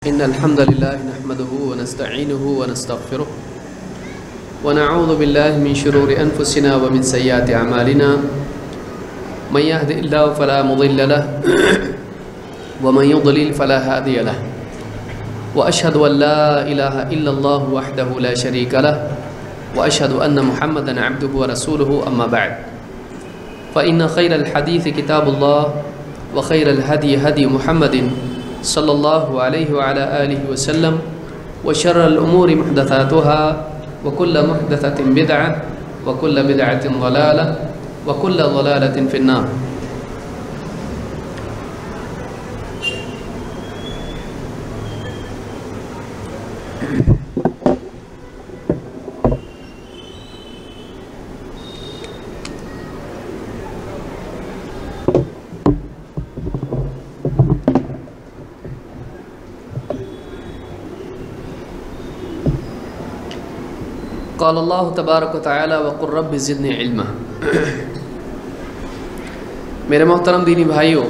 إن الحمد لله نحمده ونستعينه ونستغفره ونعوذ بالله من شرور أنفسنا ومن سيئات أعمالنا من يهد الله فلا مضل له ومن يضلل فلا هادي له وأشهد أن لا إله إلا الله وحده لا شريك له وأشهد أن محمدا عبده ورسوله أما بعد فإن خير الحديث كتاب الله وخير الهدي هدي محمد صلى الله عليه وعلى آله وسلم وشر الأمور محدثاتها وكل محدثة بدعة وكل بدعة ضلالة وكل ضلالة في النار. قال اللہ تبارک و تعالی وقل رب زدنی علما. میرے محترم دینی بھائیوں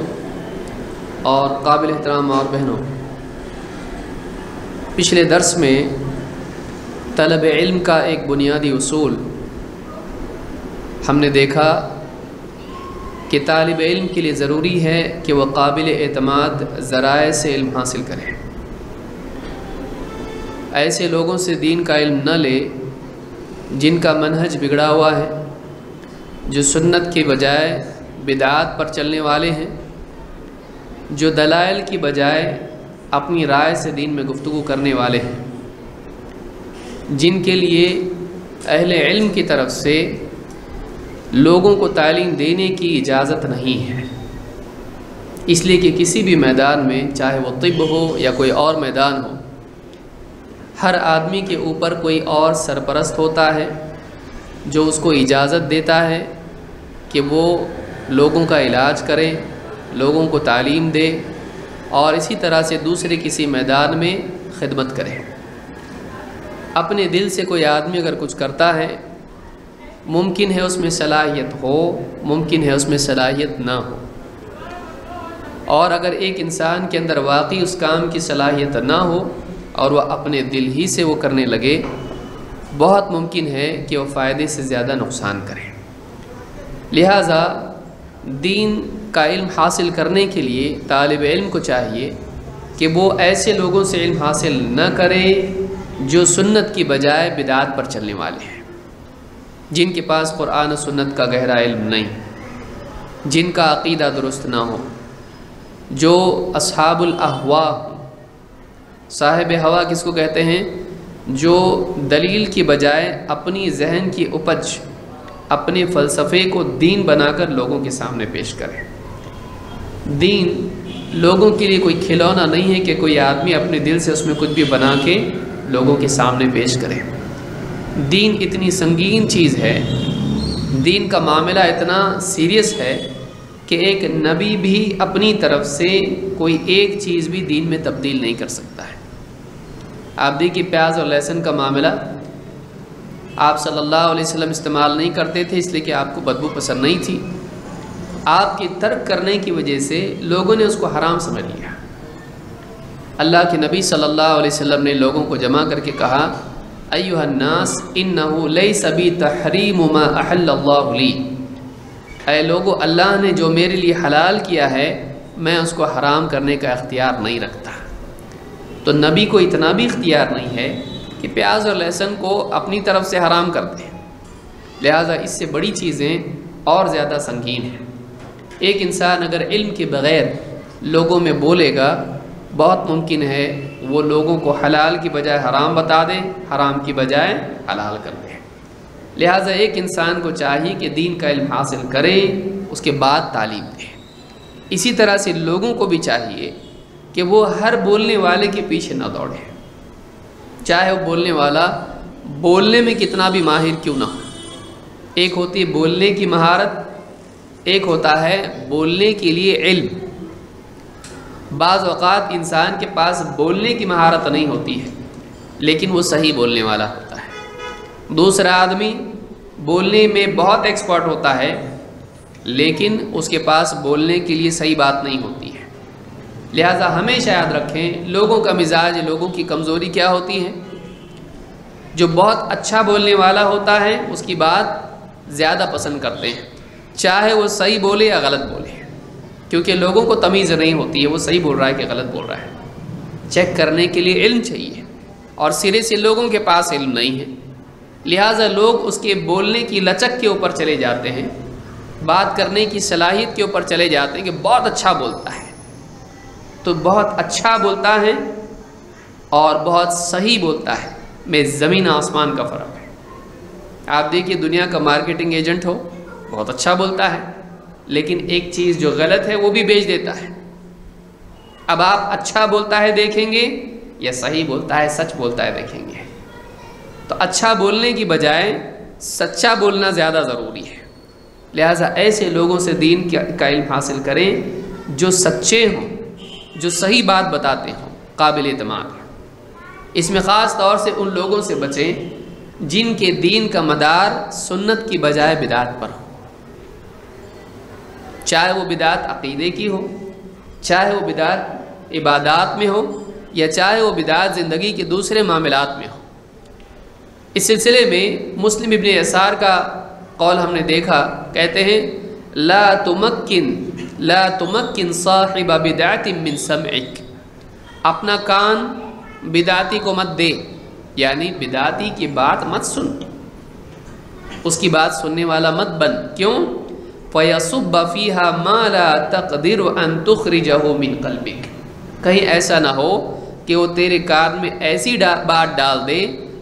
اور قابل احترام اور بہنوں، پچھلے درس میں طلب علم کا ایک بنیادی اصول ہم نے دیکھا کہ طالب علم کے لیے ضروری ہے کہ وہ قابل اعتماد ذرائع سے علم حاصل کرے، ایسے لوگوں سے دین کا علم نہ لے جن کا منہج بگڑا ہوا ہے، جو سنت کے بجائے بدعات پر چلنے والے ہیں، جو دلائل کی بجائے اپنی رائے سے دین میں گفتگو کرنے والے ہیں، جن کے لیے اہل علم کی طرف سے لوگوں کو تعلیم دینے کی اجازت نہیں ہے، اس لیے کہ کسی بھی میدان میں، چاہے وہ طب ہو یا کوئی اور میدان ہو، ہر آدمی کے اوپر کوئی اور سرپرست ہوتا ہے جو اس کو اجازت دیتا ہے کہ وہ لوگوں کا علاج کرے، لوگوں کو تعلیم دے اور اسی طرح سے دوسرے کسی میدان میں خدمت کرے۔ اپنے دل سے کوئی آدمی اگر کچھ کرتا ہے، ممکن ہے اس میں صلاحیت ہو، ممکن ہے اس میں صلاحیت نہ ہو، اور اگر ایک انسان کے اندر واقعی اس کام کی صلاحیت نہ ہو اور وہ اپنے دل ہی سے وہ کرنے لگے، بہت ممکن ہے کہ وہ فائدے سے زیادہ نقصان کرے۔ لہٰذا دین کا علم حاصل کرنے کے لیے طالب علم کو چاہیے کہ وہ ایسے لوگوں سے علم حاصل نہ کرے جو سنت کی بجائے بدعات پر چلنے والے ہیں، جن کے پاس قرآن و سنت کا گہرا علم نہیں، جن کا عقیدہ درست نہ ہو، جو اصحاب الاہواء، صاحب ہوا کس کو کہتے ہیں؟ جو دلیل کی بجائے اپنی ذہن کی اپج، اپنے فلسفے کو دین بنا کر لوگوں کے سامنے پیش کرے۔ دین لوگوں کے لیے کوئی کھلونا نہیں ہے کہ کوئی آدمی اپنے دل سے اس میں کچھ بھی بنا کے لوگوں کے سامنے پیش کرے۔ دین اتنی سنگین چیز ہے، دین کا معاملہ اتنا سیریس ہے کہ ایک نبی بھی اپنی طرف سے کوئی ایک چیز بھی دین میں تبدیل نہیں کر سکتا ہے۔ آپ دیکھیے پیاز اور لہسن کا معاملہ، آپ صلی اللہ علیہ وسلم استعمال نہیں کرتے تھے اس لیے کہ آپ کو بدبو پسند نہیں تھی، آپ کے ترک کرنے کی وجہ سے لوگوں نے اس کو حرام سمجھ لیا۔ اللہ کے نبی صلی اللہ علیہ وسلم نے لوگوں کو جمع کر کے کہا، ایھا الناس انہ لیس بی تحریم ما احل اللہ لی، اے لوگو، اللہ نے جو میرے لیے حلال کیا ہے میں اس کو حرام کرنے کا اختیار نہیں رکھتا۔ تو نبی کو اتنا بھی اختیار نہیں ہے کہ پیاز اور لہسن کو اپنی طرف سے حرام کر دیں، لہٰذا اس سے بڑی چیزیں اور زیادہ سنگین ہیں۔ ایک انسان اگر علم کے بغیر لوگوں میں بولے گا، بہت ممکن ہے وہ لوگوں کو حلال کی بجائے حرام بتا دے، حرام کی بجائے حلال کر دے۔ لہٰذا ایک انسان کو چاہیے کہ دین کا علم حاصل کرے، اس کے بعد تعلیم دے۔ اسی طرح سے لوگوں کو بھی چاہیے کہ وہ ہر بولنے والے کے پیچھے نہ دوڑے، چاہے وہ بولنے والا بولنے میں کتنا بھی ماہر کیوں نہ ہو۔ ایک ہوتی ہے بولنے کی مہارت، ایک ہوتا ہے بولنے کے لیے علم۔ بعض اوقات انسان کے پاس بولنے کی مہارت نہیں ہوتی ہے لیکن وہ صحیح بولنے والا ہوتا ہے۔ دوسرا آدمی بولنے میں بہت ایکسپرٹ ہوتا ہے لیکن اس کے پاس بولنے کے لیے صحیح بات نہیں ہوتی ہے۔ لہٰذا ہمیشہ یاد رکھیں لوگوں کا مزاج، لوگوں کی کمزوری کیا ہوتی ہے۔ جو بہت اچھا بولنے والا ہوتا ہے اس کی بات زیادہ پسند کرتے ہیں، چاہے وہ صحیح بولے یا غلط بولے، کیونکہ لوگوں کو تمیز نہیں ہوتی ہے وہ صحیح بول رہا ہے کہ غلط بول رہا ہے۔ چیک کرنے کے لیے علم چاہیے، اور سرے سے لوگوں کے پاس علم نہیں ہے، لہٰذا لوگ اس کے بولنے کی لچک کے اوپر چلے جاتے ہیں، بات کرنے کی صلاحیت کے اوپر چلے جاتے ہیں کہ بہت اچھا بولتا ہے۔ تو بہت اچھا بولتا ہے اور بہت صحیح بولتا ہے میں زمین آسمان کا فرق ہے۔ آپ دیکھیے دنیا کا مارکیٹنگ ایجنٹ ہو، بہت اچھا بولتا ہے، لیکن ایک چیز جو غلط ہے وہ بھی بیچ دیتا ہے۔ اب آپ اچھا بولتا ہے دیکھیں گے یا صحیح بولتا ہے، سچ بولتا ہے دیکھیں گے۔ تو اچھا بولنے کی بجائے سچا بولنا زیادہ ضروری ہے، لہٰذا ایسے لوگوں سے دین کا علم حاصل کریں جو سچے ہوں، جو صحیح بات بتاتے ہوں، قابل اعتماد ہیں۔ اس میں خاص طور سے ان لوگوں سے بچیں جن کے دین کا مدار سنت کی بجائے بدعت پر ہو، چاہے وہ بدعت عقیدے کی ہو، چاہے وہ بدعت عبادات میں ہو، یا چاہے وہ بدعت زندگی کے دوسرے معاملات میں ہو۔ اس سلسلے میں مسلم ابن یسار کا قول ہم نے دیکھا، کہتے ہیں لا تمکن صاحب بدعت من سمعک، اپنا کان بدعتی کو مت دے، یعنی بدعتی کی بات مت سن، اس کی بات سننے والا مت بن۔ کیوں؟ فَيَصُبَّ فِيهَا مَا لَا تَقْدِرُ أَن تُخْرِجَهُ مِن قَلْبِكَ، کہیں ایسا نہ ہو کہ وہ تیرے کان میں ایسی بات ڈال دے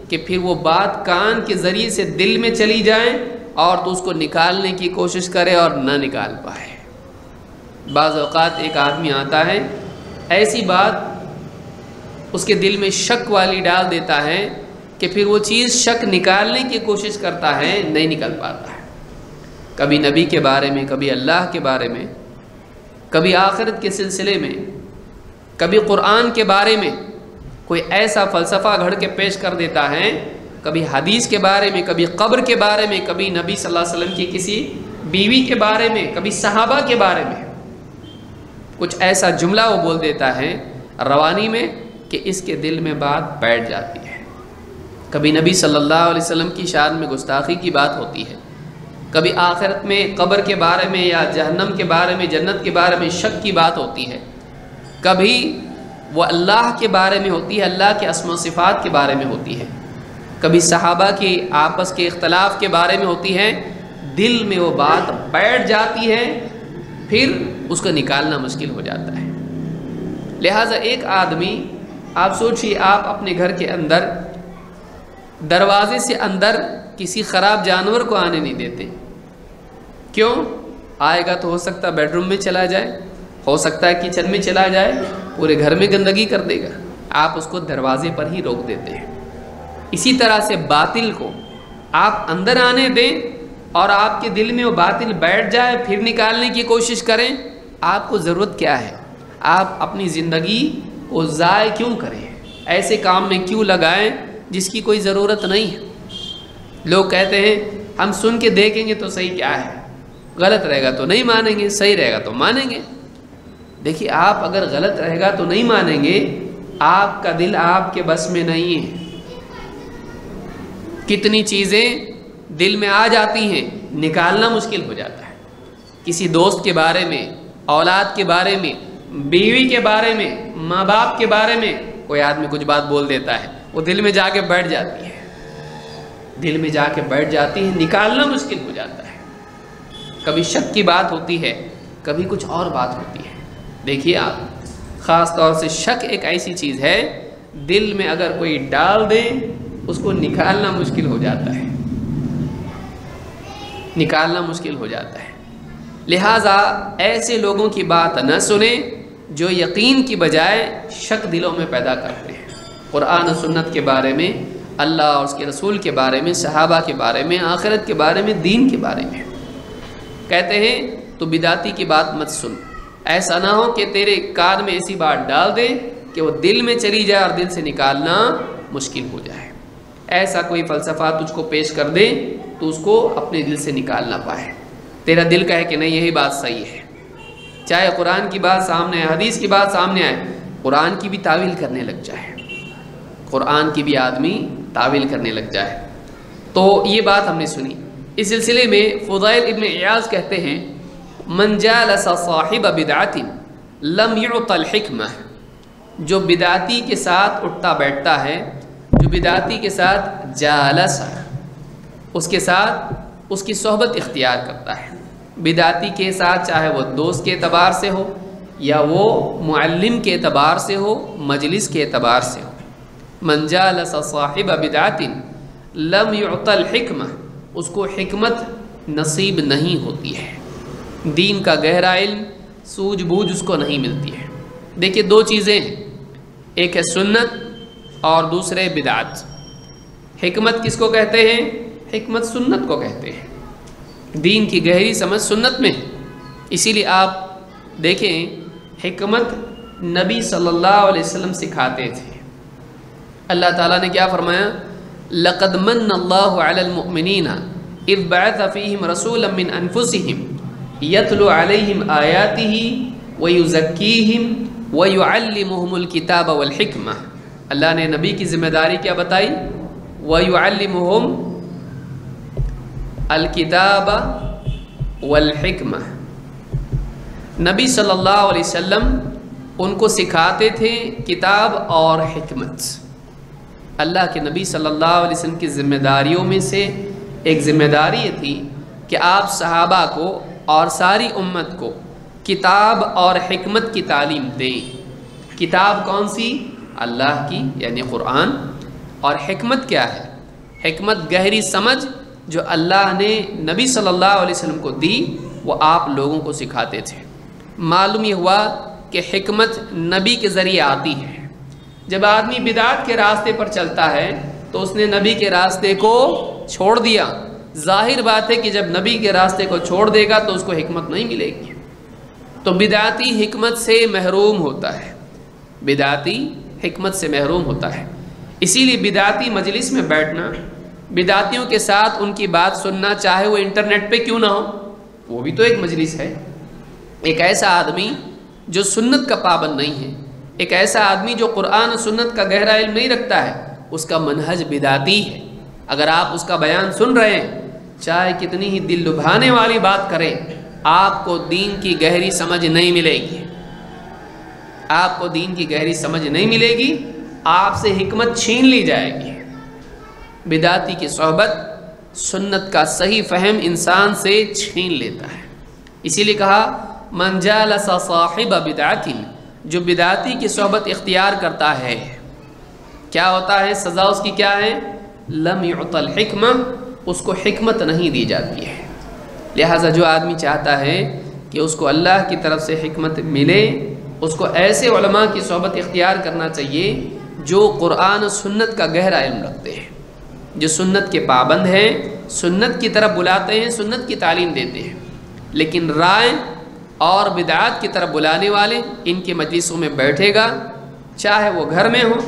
کہ پھر وہ بات کان کے ذریعے سے دل میں چلی جائے اور تو اس کو نکالنے کی کوشش کرے اور نہ نکال پائے۔ بعض اوقات ایک آدمی آتا ہے ایسی بات اس کے دل میں شک والی ڈال دیتا ہے کہ پھر وہ چیز شک نکالنے کی کوشش کرتا ہے، نہیں نکل پاتا ہے۔ کبھی نبی کے بارے میں، کبھی اللہ کے بارے میں، کبھی آخرت کے سلسلے میں، کبھی قرآن کے بارے میں کوئی ایسا فلسفہ گھڑ کے پیش کر دیتا ہے، کبھی حدیث کے بارے میں، کبھی قبر کے بارے میں، کبھی نبی صلی اللہ علیہ وسلم کی کسی بیوی کے بارے میں، کبھی صحابہ کے بارے میں کچھ ایسا جملہ وہ بول دیتا ہے روانی میں کہ اس کے دل میں بات بیٹھ جاتی ہے۔ کبھی نبی صلی اللہ علیہ وسلم کی شان میں گستاخی کی بات ہوتی ہے، کبھی آخرت میں قبر کے بارے میں یا جہنم کے بارے میں، جنت کے بارے میں شک کی بات ہوتی ہے، کبھی وہ اللہ کے بارے میں ہوتی ہے، اللہ کے اسم و صفات کے بارے میں ہوتی ہے، کبھی صحابہ کی آپس کے اختلاف کے بارے میں ہوتی ہے۔ دل میں وہ بات بیٹھ جاتی ہے، پھر اس کو نکالنا مشکل ہو جاتا ہے۔ لہٰذا ایک آدمی، آپ سوچئے آپ اپنے گھر کے اندر دروازے سے اندر کسی خراب جانور کو آنے نہیں دیتے، کیوں؟ آئے گا تو ہو سکتا ہے بیڈ روم میں چلا جائے، ہو سکتا ہے کچن میں چلا جائے، پورے گھر میں گندگی کر دے گا، آپ اس کو دروازے پر ہی روک دیتے ہیں۔ اسی طرح سے باطل کو آپ اندر آنے دیں اور آپ کے دل میں وہ باطل بیٹھ جائے، پھر نکالنے کی کوشش کریں، آپ کو ضرورت کیا ہے؟ آپ اپنی زندگی کو ضائع کیوں کریں؟ ایسے کام میں کیوں لگائیں جس کی کوئی ضرورت نہیں ہے؟ لوگ کہتے ہیں ہم سن کے دیکھیں گے تو صحیح کیا ہے، غلط رہے گا تو نہیں مانیں گے، صحیح رہے گا تو مانیں گے۔ دیکھیے آپ اگر غلط رہے گا تو نہیں مانیں گے، آپ کا دل آپ کے بس میں نہیں ہے۔ کتنی چیزیں دل میں آ جاتی ہیں، نکالنا مشکل ہو جاتا ہے۔ کسی دوست کے بارے میں، اولاد کے بارے میں، بیوی کے بارے میں، ماں باپ کے بارے میں کوئی آدمی کچھ بات بول دیتا ہے، وہ دل میں جا کے بیٹھ جاتی ہے، دل میں جا کے بیٹھ جاتی ہے، نکالنا مشکل ہو جاتا ہے۔ کبھی شک کی بات ہوتی ہے، کبھی کچھ اور بات ہوتی ہے۔ دیکھیے آپ، خاص طور سے شک ایک ایسی چیز ہے دل میں اگر کوئی ڈال دے اس کو نکالنا مشکل ہو جاتا ہے، نکالنا مشکل ہو جاتا ہے۔ لہٰذا ایسے لوگوں کی بات نہ سنیں جو یقین کی بجائے شک دلوں میں پیدا کرتے ہیں، قرآن و سنت کے بارے میں، اللہ اور اس کے رسول کے بارے میں، صحابہ کے بارے میں، آخرت کے بارے میں، دین کے بارے میں۔ کہتے ہیں تو بدعتی کی بات مت سن، ایسا نہ ہو کہ تیرے کان میں ایسی بات ڈال دے کہ وہ دل میں چلی جائے اور دل سے نکالنا مشکل ہو جائے۔ ایسا کوئی فلسفہ تجھ کو پیش کر دے تو اس کو اپنے دل سے نکال نہ پائے، تیرا دل کہے کہ نہیں یہی بات صحیح ہے، چاہے قرآن کی بات سامنے آئے، حدیث کی بات سامنے آئے، قرآن کی بھی تعویل کرنے لگ جائے، قرآن کی بھی آدمی تعویل کرنے لگ جائے۔ تو یہ بات ہم نے سنی۔ اس سلسلے میں فضیل ابن عیاض کہتے ہیں من جالس صاحب بدعت لم يعط الحکمہ، جو بدعتی کے ساتھ اٹھتا بیٹھتا ہے، جو بدعتی کے ساتھ جالس، اس کے ساتھ اس کی صحبت اختیار کرتا ہے، بدعتی کے ساتھ چاہے وہ دوست کے اعتبار سے ہو یا وہ معلم کے اعتبار سے ہو، مجلس کے اعتبار سے ہو، من جالس صاحب بدعت لم يعط الحکمہ، اس کو حکمت نصیب نہیں ہوتی ہے، دین کا گہرا علم، سوجھ بوجھ اس کو نہیں ملتی ہے۔ دیکھیے دو چیزیں ہیں، ایک ہے سنت اور دوسرے بدعت۔ حکمت کس کو کہتے ہیں؟ حکمت سنت کو کہتے ہیں، دین کی گہری سمجھ سنت میں۔ اسی لیے آپ دیکھیں حکمت نبی صلی اللہ علیہ وسلم سکھاتے تھے۔ اللہ تعالیٰ نے کیا فرمایا؟ لقد من اللہ علی المؤمنین اذ بعث فیہم رسولا من انفسہم یتلو علیہم آیاتہ ویزکیہم ویعلمہم الکتاب والحکمہ۔ اللہ نے نبی کی ذمہ داری کیا بتائی؟ ویعلمہم الکتاب والحکمہ۔ نبی صلی اللہ علیہ وسلم ان کو سکھاتے تھے کتاب اور حکمت۔ اللہ کے نبی صلی اللہ علیہ وسلم کی ذمہ داریوں میں سے ایک ذمہ داری یہ تھی کہ آپ صحابہ کو اور ساری امت کو کتاب اور حکمت کی تعلیم دیں۔ کتاب کون سی؟ اللہ کی یعنی قرآن، اور حکمت کیا ہے؟ حکمت گہری سمجھ جو اللہ نے نبی صلی اللہ علیہ وسلم کو دی، وہ آپ لوگوں کو سکھاتے تھے۔ معلوم یہ ہوا کہ حکمت نبی کے ذریعے آتی ہے۔ جب آدمی بدعت کے راستے پر چلتا ہے تو اس نے نبی کے راستے کو چھوڑ دیا۔ ظاہر بات ہے کہ جب نبی کے راستے کو چھوڑ دے گا تو اس کو حکمت نہیں ملے گی، تو بدعتی حکمت سے محروم ہوتا ہے، بدعتی حکمت سے محروم ہوتا ہے۔ اسی لیے بدعتی مجلس میں بیٹھنا، بدعتیوں کے ساتھ ان کی بات سننا، چاہے وہ انٹرنیٹ پہ کیوں نہ ہو، وہ بھی تو ایک مجلس ہے۔ ایک ایسا آدمی جو سنت کا پابند نہیں ہے، ایک ایسا آدمی جو قرآن و سنت کا گہرا علم نہیں رکھتا ہے، اس کا منہج بدعتی ہے۔ اگر آپ اس کا بیان سن رہے ہیں، چاہے کتنی ہی دل لبھانے والی بات کریں، آپ کو دین کی گہری سمجھ نہیں ملے گی، آپ کو دین کی گہری سمجھ نہیں ملے گی، آپ سے حکمت چھین لی جائے گی۔ بدعتی کی صحبت سنت کا صحیح فہم انسان سے چھین لیتا ہے۔ اسی لیے کہا من جالس صاحب بدعت، جو بدعتی کی صحبت اختیار کرتا ہے کیا ہوتا ہے؟ سزا اس کی کیا ہے؟ لم يعط الحکمہ، اس کو حکمت نہیں دی جاتی ہے۔ لہٰذا جو آدمی چاہتا ہے کہ اس کو اللہ کی طرف سے حکمت ملے، اس کو ایسے علماء کی صحبت اختیار کرنا چاہیے جو قرآن و سنت کا گہرا علم رکھتے ہیں، جو سنت کے پابند ہیں، سنت کی طرف بلاتے ہیں، سنت کی تعلیم دیتے ہیں۔ لیکن رائے اور بدعات کی طرف بلانے والے ان کے مجلسوں میں بیٹھے گا، چاہے وہ گھر میں ہو،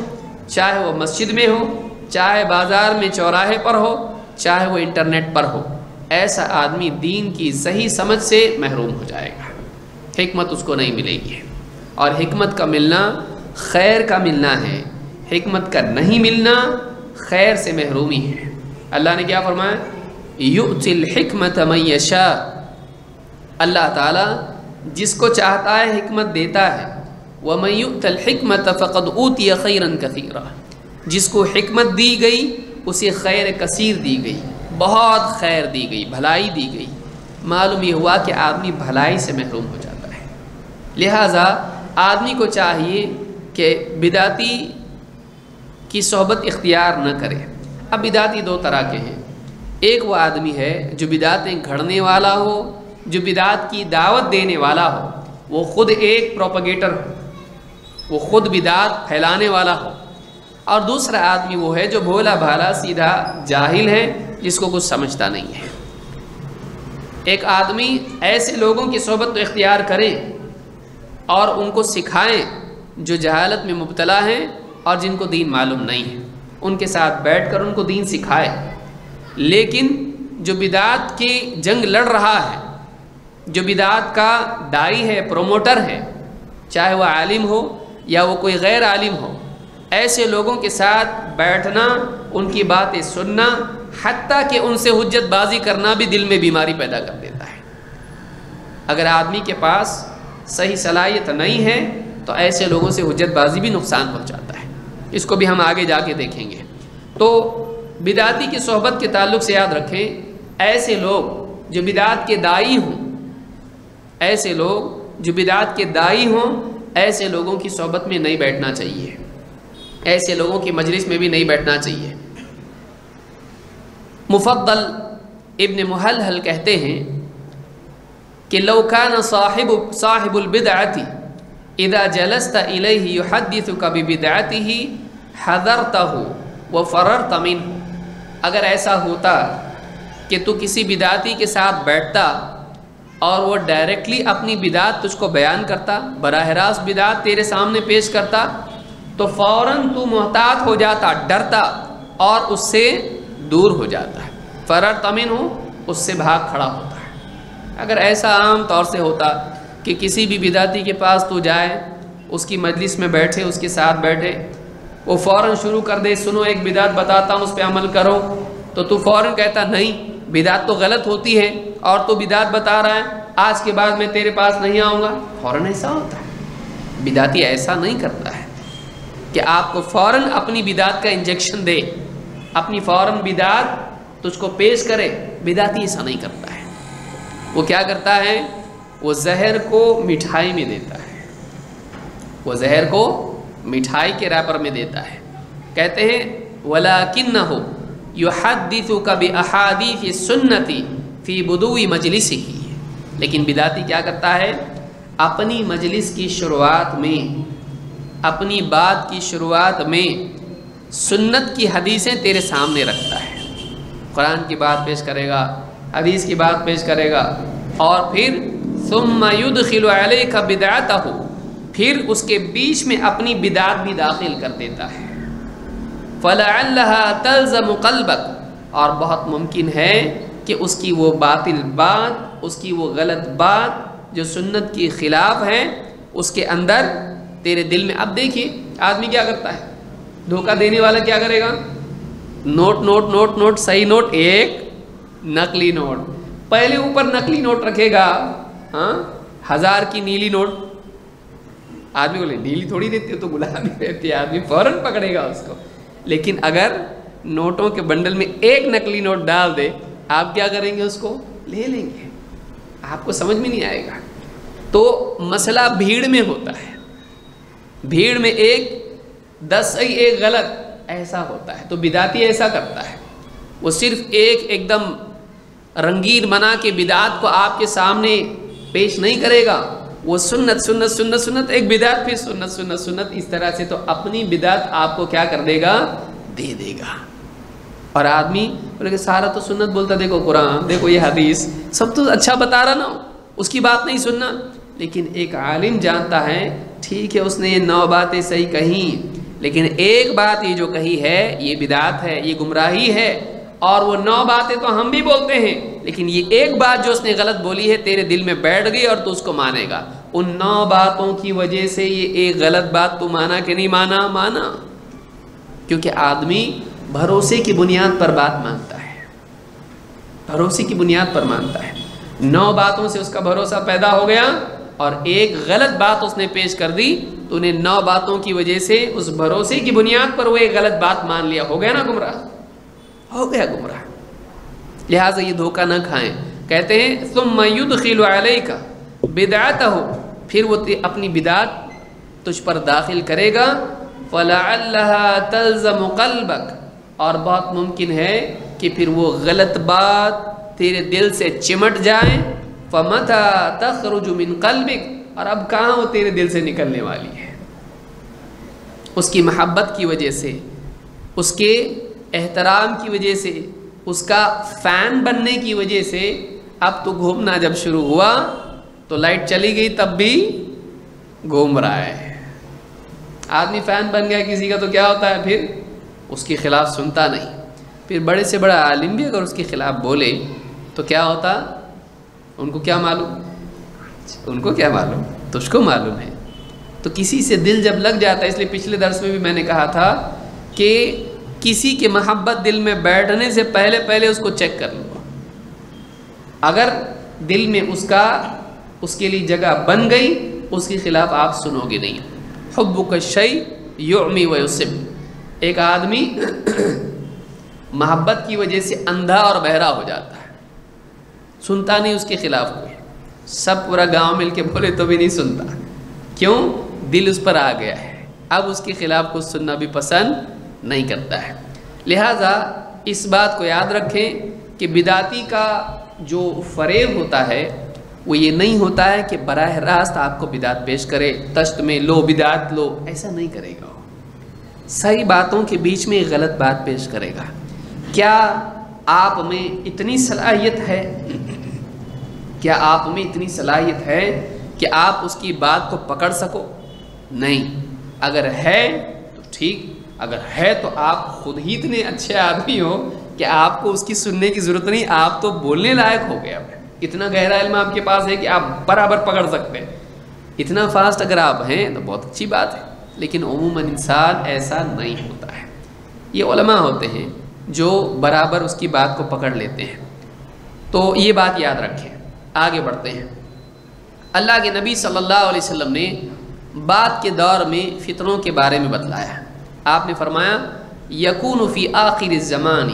چاہے وہ مسجد میں ہو، چاہے بازار میں چوراہے پر ہو، چاہے وہ انٹرنیٹ پر ہو، ایسا آدمی دین کی صحیح سمجھ سے محروم ہو جائے گا، حکمت اس کو نہیں ملے گی۔ اور حکمت کا ملنا خیر کا ملنا ہے، حکمت کا نہیں ملنا خیر سے محرومی ہے۔ اللہ نے کیا فرمایا؟ یؤتی الحکمت من یشاء، اللہ تعالیٰ جس کو چاہتا ہے حکمت دیتا ہے۔ ومن یؤت الحکمت فقد اوتی خیرا کثیرا، جس کو حکمت دی گئی اسے خیر کثیر دی گئی، بہت خیر دی گئی، بھلائی دی گئی۔ معلوم یہ ہوا کہ آدمی بھلائی سے محروم ہو جاتا ہے۔ لہٰذا آدمی کو چاہیے کہ بدعتی کی صحبت اختیار نہ کرے۔ اب بدعتی دو طرح کے ہیں، ایک وہ آدمی ہے جو بدعتیں گھڑنے والا ہو، جو بدعت کی دعوت دینے والا ہو، وہ خود ایک پروپیگیٹر ہو، وہ خود بدعت پھیلانے والا ہو، اور دوسرا آدمی وہ ہے جو بھولا بھالا سیدھا جاہل ہے، جس کو کچھ سمجھتا نہیں ہے۔ ایک آدمی ایسے لوگوں کی صحبت تو اختیار کرے اور ان کو سکھائیں جو جہالت میں مبتلا ہیں اور جن کو دین معلوم نہیں ہے، ان کے ساتھ بیٹھ کر ان کو دین سکھائے۔ لیکن جو بدعت کی جنگ لڑ رہا ہے، جو بدعات کا دائی ہے، پروموٹر ہے، چاہے وہ عالم ہو یا وہ کوئی غیر عالم ہو، ایسے لوگوں کے ساتھ بیٹھنا، ان کی باتیں سننا، حتیٰ کہ ان سے حجت بازی کرنا بھی دل میں بیماری پیدا کر دیتا ہے۔ اگر آدمی کے پاس صحیح صلاحیت نہیں ہے تو ایسے لوگوں سے حجت بازی بھی نقصان پہنچاتا ہے، اس کو بھی ہم آگے جا کے دیکھیں گے۔ تو بدعاتی کی صحبت کے تعلق سے یاد رکھیں، ایسے لوگ جو بدعات کے دائی ہوں، ایسے لوگ جو بدعات کے دائی ہوں، ایسے لوگوں کی صحبت میں نہیں بیٹھنا چاہیے، ایسے لوگوں کی مجلس میں بھی نہیں بیٹھنا چاہیے۔ مفضل ابن محلحل کہتے ہیں کہ لو کان صاحب البدعۃ اذا جلست الیہ یحدثک ببدعتہ حذرتہ وفررت منہ، اگر ایسا ہوتا کہ تو کسی بدعتی کے ساتھ بیٹھتا اور وہ ڈائریکٹلی اپنی بدعت تجھ کو بیان کرتا، براہ راست بدعت تیرے سامنے پیش کرتا، تو فوراً تو محتاط ہو جاتا، ڈرتا اور اس سے دور ہو جاتا ہے، فررت منہ، اس سے بھاگ کھڑا ہوتا ہے۔ اگر ایسا عام طور سے ہوتا کہ کسی بھی بدعتی کے پاس تو جائے، اس کی مجلس میں بیٹھے، اس کے ساتھ بیٹھے، وہ فوراً شروع کر دے، سنو ایک بدعت بتاتا ہوں، اس پہ عمل کرو، تو فوراً کہتا نہیں بدعت تو غلط ہوتی ہے اور تو بدعت بتا رہا ہے، آج کے بعد میں تیرے پاس نہیں آؤں گا، فوراً ایسا ہوتا ہے۔ بدعتی ایسا نہیں کرتا ہے کہ آپ کو فوراً اپنی بدعت کا انجیکشن دے، اپنی فوراً بدعت تجھ کو پیش کرے، بدعتی ایسا نہیں کرتا ہے۔ وہ کیا کرتا ہے؟ وہ زہر کو مٹھائی میں دیتا ہے، وہ زہر کو مٹھائی کے ریپر میں دیتا ہے۔ کہتے ہیں وَلَكِنَّهُ يُحَدِّثُكَ بِأَحَادِيثِ السُّنَّةِ فِي بُدُوِ مَجْلِسِهِ، لیکن بدعتی کیا کرتا ہے؟ اپنی مجلس کی شروعات میں، اپنی بات کی شروعات میں سنت کی حدیثیں تیرے سامنے رکھتا ہے، قرآن کی بات پیش کرے گا، حدیث کی بات پیش کرے گا، اور پھر ثُمَّ يُدْخِلُ عَلَيْكَ بِدْعَتَهُ، پھر اس کے بیچ میں اپنی بدعت بھی داخل کر دیتا ہے۔ فَلَعَلَّهَا تَلْزَمُ قَلْبَكَ، اور بہت ممکن ہے کہ اس کی وہ باطل بات، اس کی وہ غلط بات جو سنت کی خلاف ہے، اس کے اندر تیرے دل میں۔ اب دیکھیے آدمی کیا کرتا ہے، دھوکہ دینے والا کیا کرے گا؟ نوٹ نوٹ نوٹ نوٹ، صحیح نوٹ ایک، نقلی نوٹ، پہلے اوپر نقلی نوٹ رکھے گا، ہاں 1000 کی نیلی نوٹ، آدمی بولے نیلی تھوڑی دیتی ہو تو گلابی دیتی ہے، آدمی فوراً پکڑے گا اس کو۔ لیکن اگر نوٹوں کے بنڈل میں ایک نقلی نوٹ ڈال دے، آپ کیا کریں گے؟ اس کو لے لیں گے، آپ کو سمجھ میں نہیں آئے گا۔ تو مسئلہ بھیڑ میں ہوتا ہے، بھیڑ میں ایک 10 صحیح ایک غلط ایسا ہوتا ہے۔ تو بدعتی ایسا کرتا ہے، وہ صرف ایک دم رنگین بنا کے بدعت کو آپ کے سامنے پیش نہیں کرے گا، وہ سنت سنت سنت سنت، ایک بدعت پھر سنت سنت سنت، اس طرح سے تو اپنی بدعت آپ کو کیا کر دے گا؟ دے دے گا۔ اور آدمی بولے کہ سارا تو سنت بولتا، دیکھو قرآن، دیکھو یہ حدیث، سب تو اچھا بتا رہا نا، اس کی بات نہیں سننا۔ لیکن ایک عالم جانتا ہے ٹھیک ہے اس نے یہ 9 باتیں صحیح کہیں، لیکن ایک بات یہ جو کہی ہے یہ بدعت ہے، یہ گمراہی ہے، اور وہ 9 باتیں تو ہم بھی بولتے ہیں، لیکن یہ ایک بات جو اس نے غلط بولی ہے تیرے دل میں بیٹھ گئی اور تو اس کو مانے گا۔ ان 9 باتوں کی وجہ سے یہ ایک غلط بات تو مانا کہ نہیں مانا؟ مانا، کیونکہ آدمی بھروسے کی بنیاد پر بات مانتا ہے، بھروسے کی بنیاد پر مانتا ہے۔ 9 باتوں سے اس کا بھروسہ پیدا ہو گیا اور ایک غلط بات اس نے پیش کر دی، تو انہیں 9 باتوں کی وجہ سے اس بھروسے کی بنیاد پر وہ ایک غلط بات مان لیا، ہو گیا نا گمراہ، ہو گیا گمراہ۔ لہٰذا یہ دھوکہ نہ کھائیں۔ کہتے ہیں ثم يدخل عليك بدعته، پھر وہ اپنی بدعت تجھ پر داخل کرے گا، فلعلها تلزم قلبك، اور بہت ممکن ہے کہ پھر وہ غلط بات تیرے دل سے چمٹ جائے، فمتى تخرج من قلبك، اور اب کہاں وہ تیرے دل سے نکلنے والی ہے؟ اس کی محبت کی وجہ سے، اس کے احترام کی وجہ سے، اس کا فین بننے کی وجہ سے، اب تو گھومنا جب شروع ہوا تو لائٹ چلی گئی تب بھی گھوم رہا ہے۔ آدمی فین بن گیا کسی کا تو کیا ہوتا ہے؟ پھر اس کے خلاف سنتا نہیں۔ پھر بڑے سے بڑا عالم بھی اگر اس کے خلاف بولے تو کیا ہوتا؟ ان کو کیا معلوم؟ ان کو کیا معلوم، تجھ کو معلوم ہے۔ تو کسی سے دل جب لگ جاتا ہے، اس لیے پچھلے درس میں بھی میں نے کہا تھا کہ کسی کی محبت دل میں بیٹھنے سے پہلے اس کو چیک کر لو۔ اگر دل میں اس کے لیے جگہ بن گئی، اس کے خلاف آپ سنو گے نہیں۔ حبک الشیء یعمی ویصم، ایک آدمی محبت کی وجہ سے اندھا اور بہرا ہو جاتا ہے، سنتا نہیں اس کے خلاف کوئی، سب پورا گاؤں مل کے بولے تو بھی نہیں سنتا، کیوں؟ دل اس پر آ گیا ہے، اب اس کے خلاف کچھ سننا بھی پسند نہیں کرتا ہے۔ لہٰذا اس بات کو یاد رکھیں کہ بدعتی کا جو فریب ہوتا ہے وہ یہ نہیں ہوتا ہے کہ براہ راست آپ کو بدعت پیش کرے، تشت میں لو بدعت لو، ایسا نہیں کرے گا۔ صحیح باتوں کے بیچ میں غلط بات پیش کرے گا۔ کیا آپ میں اتنی صلاحیت ہے، کیا آپ میں اتنی صلاحیت ہے کہ آپ اس کی بات کو پکڑ سکو؟ نہیں۔ اگر ہے تو ٹھیک، اگر ہے تو آپ خود ہی اتنے اچھے آدمی ہو کہ آپ کو اس کی سننے کی ضرورت نہیں، آپ تو بولنے لائق ہو گیا، اتنا گہرا علم آپ کے پاس ہے کہ آپ برابر پکڑ سکتے ہیں، اتنا فاسٹ اگر آپ ہیں تو بہت اچھی بات ہے۔ لیکن عموماً انسان ایسا نہیں ہوتا ہے، یہ علماء ہوتے ہیں جو برابر اس کی بات کو پکڑ لیتے ہیں۔ تو یہ بات یاد رکھیں۔ آگے بڑھتے ہیں۔ اللہ کے نبی صلی اللہ علیہ وسلم نے بعد کے دور میں فتنوں کے بارے میں بتلایا۔ آپ نے فرمایا یکون فی آخر الزمان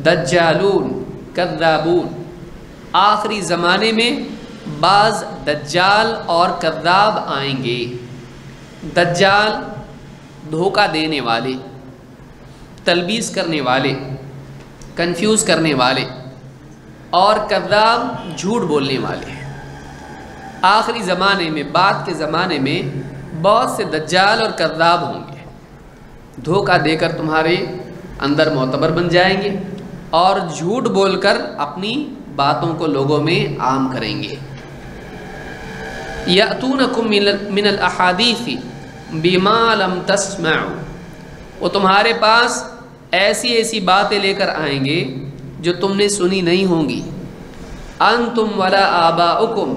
دجالون کذابون، آخری زمانے میں بعض دجال اور کذاب آئیں گے۔ دجال دھوکہ دینے والے، تلبیس کرنے والے، کنفیوز کرنے والے، اور کذاب جھوٹ بولنے والے۔ آخری زمانے میں، بعد کے زمانے میں بہت سے دجال اور کذاب ہوں گے، دھوکہ دے کر تمہارے اندر معتبر بن جائیں گے اور جھوٹ بول کر اپنی باتوں کو لوگوں میں عام کریں گے۔ یأتونکم من الاحادیث بما لم تسمعوا، وہ تمہارے پاس ایسی ایسی باتیں لے کر آئیں گے جو تم نے سنی نہیں ہوں گی۔ انتم ولا آباؤکم،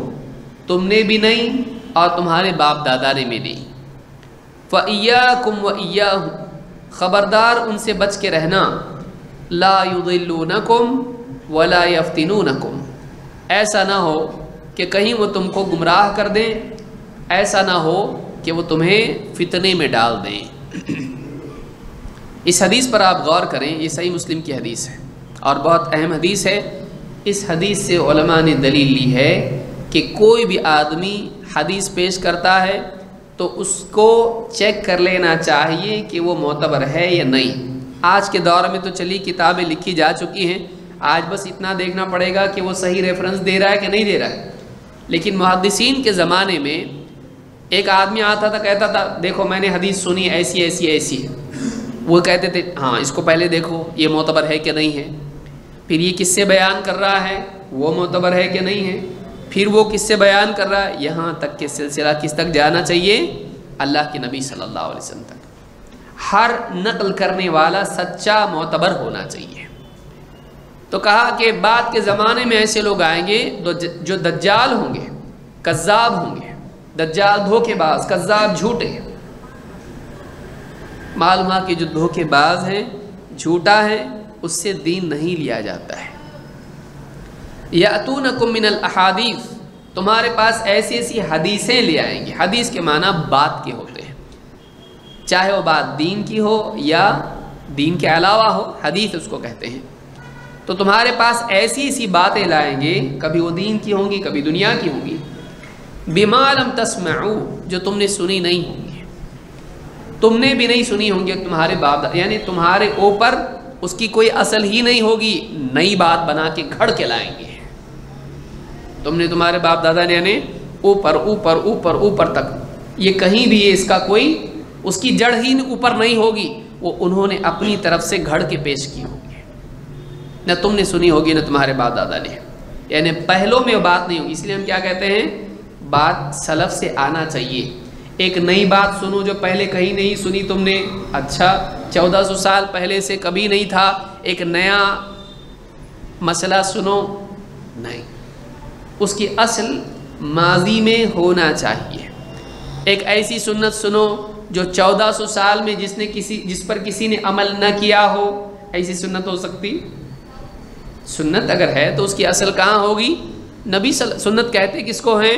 تم نے بھی نہیں اور تمہارے باپ دادا نے بھی نہیں۔ فإیاکم وإیاہم، خبردار ان سے بچ کے رہنا۔ لا یضلونکم ولا یفتنونکم، ایسا نہ ہو کہ کہیں وہ تم کو گمراہ کر دیں، ایسا نہ ہو کہ وہ تمہیں فتنے میں ڈال دیں۔ اس حدیث پر آپ غور کریں، یہ صحیح مسلم کی حدیث ہے اور بہت اہم حدیث ہے۔ اس حدیث سے علماء نے دلیل لی ہے کہ کوئی بھی آدمی حدیث پیش کرتا ہے تو اس کو چیک کر لینا چاہیے کہ وہ معتبر ہے یا نہیں۔ آج کے دور میں تو چلی کتابیں لکھی جا چکی ہیں، آج بس اتنا دیکھنا پڑے گا کہ وہ صحیح ریفرنس دے رہا ہے کہ نہیں دے رہا ہے۔ لیکن محدثین کے زمانے میں ایک آدمی آتا تھا، کہتا تھا دیکھو میں نے حدیث سنی ایسی ایسی ایسی ہے، وہ کہتے تھے ہاں اس کو پہلے دیکھو یہ معتبر ہے کہ نہیں ہے، پھر یہ کس سے بیان کر رہا ہے، وہ معتبر ہے کہ نہیں ہے، پھر وہ کس سے بیان کر رہا ہے، یہاں تک کہ سلسلہ کس تک جانا چاہیے، اللہ کے نبی صلی اللہ علیہ وسلم تک۔ ہر نقل کرنے والا سچا معتبر ہونا چاہیے۔ تو کہا کہ بعد کے زمانے میں ایسے لوگ آئیں گے جو دجال ہوں گے، کذاب ہوں گے۔ دجال دھوکے باز، کذاب جھوٹے۔ معلوم ہوا کہ جو دھوکے باز ہیں، جھوٹا ہے، اس سے دین نہیں لیا جاتا ہے۔ یأتونکم من الاحادیث، تمہارے پاس ایسی ایسی حدیثیں لے آئیں گے۔ حدیث کے معنی بات کے ہوتے ہیں، چاہے وہ بات دین کی ہو یا دین کے علاوہ ہو، حدیث اس کو کہتے ہیں۔ تو تمہارے پاس ایسی ایسی باتیں لائیں گے، کبھی وہ دین کی ہوں گی، کبھی دنیا کی ہوں گی۔ بما لم تسمعوا، جو تم نے سنی نہیں ہوں گی، تم نے بھی نہیں سنی ہوں گی، تمہارے باپ، یعنی تمہارے اوپر اس کی کوئی اصل ہی نہیں ہوگی، نئی بات بنا کے گھڑ کے لائیں گے۔ تم نے، تمہارے باپ دادا نے، یعنی اوپر اوپر اوپر اوپر تک، یہ کہیں بھی اس کا کوئی، اس کی جڑ ہی اوپر نہیں ہوگی، وہ انہوں نے اپنی طرف سے گھڑ کے پیش کی ہوگی، نہ تم نے سنی ہوگی نہ تمہارے باپ دادا نے، یعنی پہلوں میں وہ بات نہیں ہوگی۔ اس لیے ہم کیا کہتے ہیں، بات سلف سے آنا چاہیے۔ ایک نئی بات سنو جو پہلے کہیں نہیں سنی تم نے، اچھا 1400 سال پہلے سے کبھی نہیں تھا، ایک نیا مسئلہ سنو، نہیں، اس کی اصل ماضی میں ہونا چاہیے۔ ایک ایسی سنت سنو جو 1400 سال میں جس پر کسی نے عمل نہ کیا ہو، ایسی سنت ہو سکتی؟ سنت اگر ہے تو اس کی اصل کہاں ہوگی؟ سنت کہتے کس کو ہیں؟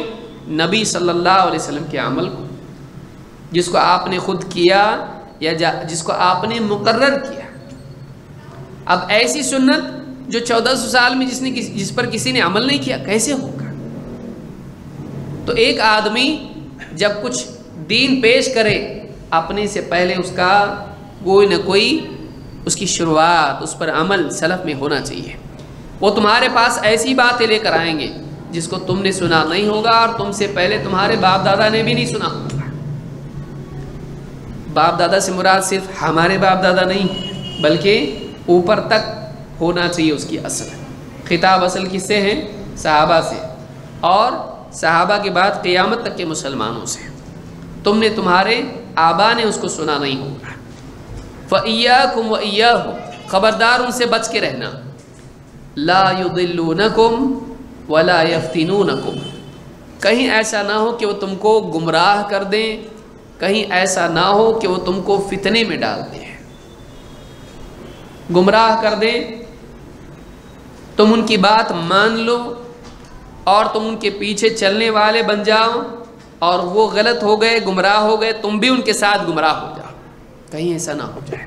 نبی صلی اللہ علیہ وسلم کے عمل کو، جس کو آپ نے خود کیا یا جس کو آپ نے مقرر کیا۔ اب ایسی سنت جو 1400 سال میں جس پر کسی نے عمل نہیں کیا، کیسے ہوگا؟ تو ایک آدمی جب کچھ دین پیش کرے، اپنے سے پہلے اس کا کوئی نہ کوئی اس کی شروعات، اس پر عمل سلف میں ہونا چاہیے۔ وہ تمہارے پاس ایسی باتیں لے کر آئیں گے جس کو تم نے سنا نہیں ہوگا، اور تم سے پہلے تمہارے باپ دادا نے بھی نہیں سنا ہوگا۔ باپ دادا سے مراد صرف ہمارے باپ دادا نہیں، بلکہ اوپر تک ہونا چاہیے اس کی اصل۔ خطاب اصل کس سے ہیں؟ صحابہ سے، اور صحابہ کے بعد قیامت تک کے مسلمانوں سے۔ تم نے، تمہارے آبا نے اس کو سنا نہیں ہوگا۔ فَإِيَّاكُمْ وَإِيَّاهُمْ، خبردار ان سے بچ کے رہنا۔ لا يضلونکم ولا یفتنونکم، کہیں ایسا نہ ہو کہ وہ تم کو گمراہ کر دیں، کہیں ایسا نہ ہو کہ وہ تم کو فتنے میں ڈال دیں، گمراہ کر دیں، تم ان کی بات مان لو اور تم ان کے پیچھے چلنے والے بن جاؤ، اور وہ غلط ہو گئے، گمراہ ہو گئے، تم بھی ان کے ساتھ گمراہ ہو جاؤ، کہیں ایسا نہ ہو جائے۔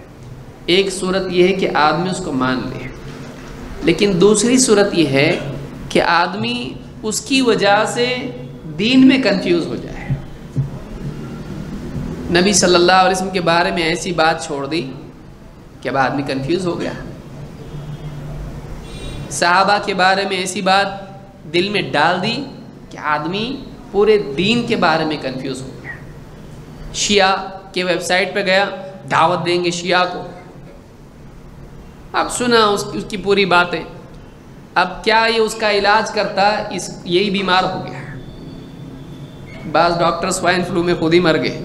ایک صورت یہ ہے کہ آدمی اس کو مان لے، لیکن دوسری صورت یہ ہے کہ آدمی اس کی وجہ سے دین میں کنفیوز ہو جائے۔ نبی صلی اللہ علیہ وسلم کے بارے میں ایسی بات چھوڑ دی کہ اب آدمی کنفیوز ہو گیا، صحابہ کے بارے میں ایسی بات دل میں ڈال دی کہ آدمی پورے دین کے بارے میں کنفیوز ہو گیا۔ شیعہ کے ویب سائٹ پہ گیا، دعوت دیں گے شیعہ کو، اب سنا اس کی پوری باتیں، اب کیا یہ اس کا علاج کرتا؟ یہی بیمار ہو گیا۔ بعض ڈاکٹر سوائن فلو میں خود ہی مر گئے،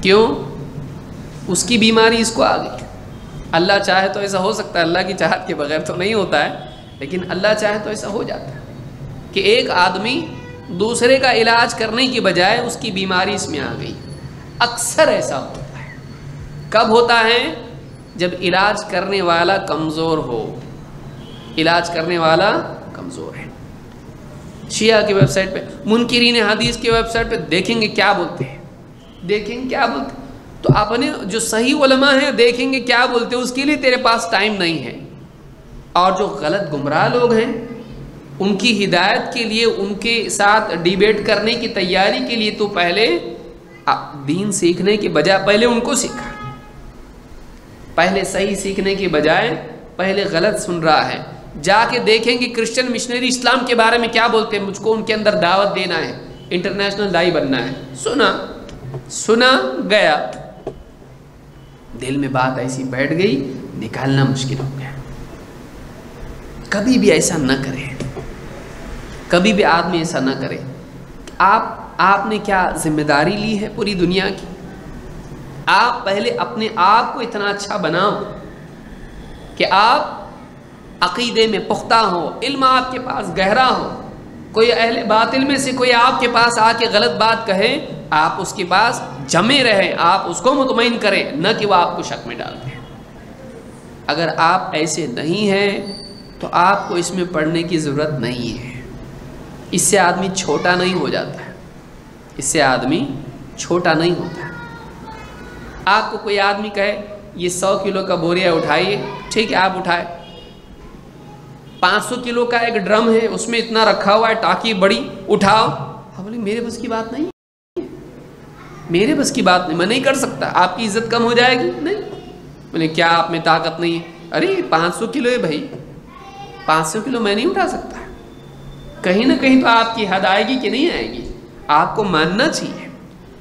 کیوں؟ اس کی بیماری اس کو آ گئی۔ اللہ چاہے تو ایسا ہو سکتا ہے، اللہ کی چاہت کے بغیر تو نہیں ہوتا ہے، لیکن اللہ چاہے تو ایسا ہو جاتا ہے کہ ایک آدمی دوسرے کا علاج کرنے کی بجائے اس کی بیماری اس میں آ گئی۔ اکثر ایسا ہوتا ہے۔ کب ہوتا ہے؟ جب علاج کرنے والا کمزور ہو، علاج کرنے والا کمزور ہے۔ شیعہ کی ویب سائٹ پہ، منکرین حدیث کی ویب سائٹ پہ دیکھیں گے کیا بولتے ہیں، دیکھیں گے کیا بولتے ہیں، تو اپنے جو صحیح علماء ہیں دیکھیں گے کیا بولتے ہیں، اس کے لیے تیرے پاس ٹائم نہیں ہے۔ اور جو غلط گمراہ لوگ ہیں ان کی ہدایت کے لیے، ان کے ساتھ ڈیبیٹ کرنے کی تیاری کے لیے تو پہلے دین سیکھنے کے بجائے پہلے ان کو سیکھا، پہلے صحیح سیکھنے کے بجائے پہلے غلط سن رہا ہے۔ جا کے دیکھیں گے کرسچن مشنری اسلام کے بارے میں کیا بولتے ہیں، مجھ کو ان کے اندر دعوت دینا ہے، انٹرنیشنل دائی بننا ہے۔ سنا گیا، دل میں بات ایسی بیٹھ گئی، نکالنا مشکل ہو گیا۔ کبھی بھی ایسا نہ کرے، کبھی بھی آدمی ایسا نہ کرے۔ آپ نے کیا ذمہ داری لی ہے پوری دنیا کی؟ آپ پہلے اپنے آپ کو اتنا اچھا بناؤ کہ آپ عقیدے میں پختہ ہو، علم آپ کے پاس گہرا ہو، کوئی اہل باطل میں سے کوئی آپ کے پاس آ کے غلط بات کہے، آپ اس کے پاس جمے رہیں، آپ اس کو مطمئن کریں، نہ کہ وہ آپ کو شک میں ڈال دیں۔ اگر آپ ایسے نہیں ہیں تو آپ کو اس میں پڑھنے کی ضرورت نہیں ہے۔ اس سے آدمی چھوٹا نہیں ہو جاتا ہے، اس سے آدمی چھوٹا نہیں ہوتا ہے۔ آپ کو کوئی آدمی کہے یہ 100 کلو کا بوریا اٹھائیے، ٹھیک ہے آپ اٹھائے۔ 500 کلو کا ایک ڈرم ہے، اس میں اتنا رکھا ہوا ہے ٹاکی بڑی، اٹھاؤ۔ ہم بولے میرے بس کی بات نہیں، میرے بس کی بات نہیں، میں نہیں کر سکتا۔ آپ کی عزت کم ہو جائے گی؟ نہیں۔ بولے کیا آپ میں طاقت نہیں ہے؟ ارے 500 کلو ہے بھائی، 500 کلو میں نہیں اٹھا سکتا۔ کہیں نہ کہیں تو آپ کی حد آئے گی کہ نہیں آئے گی، آپ کو ماننا چاہیے۔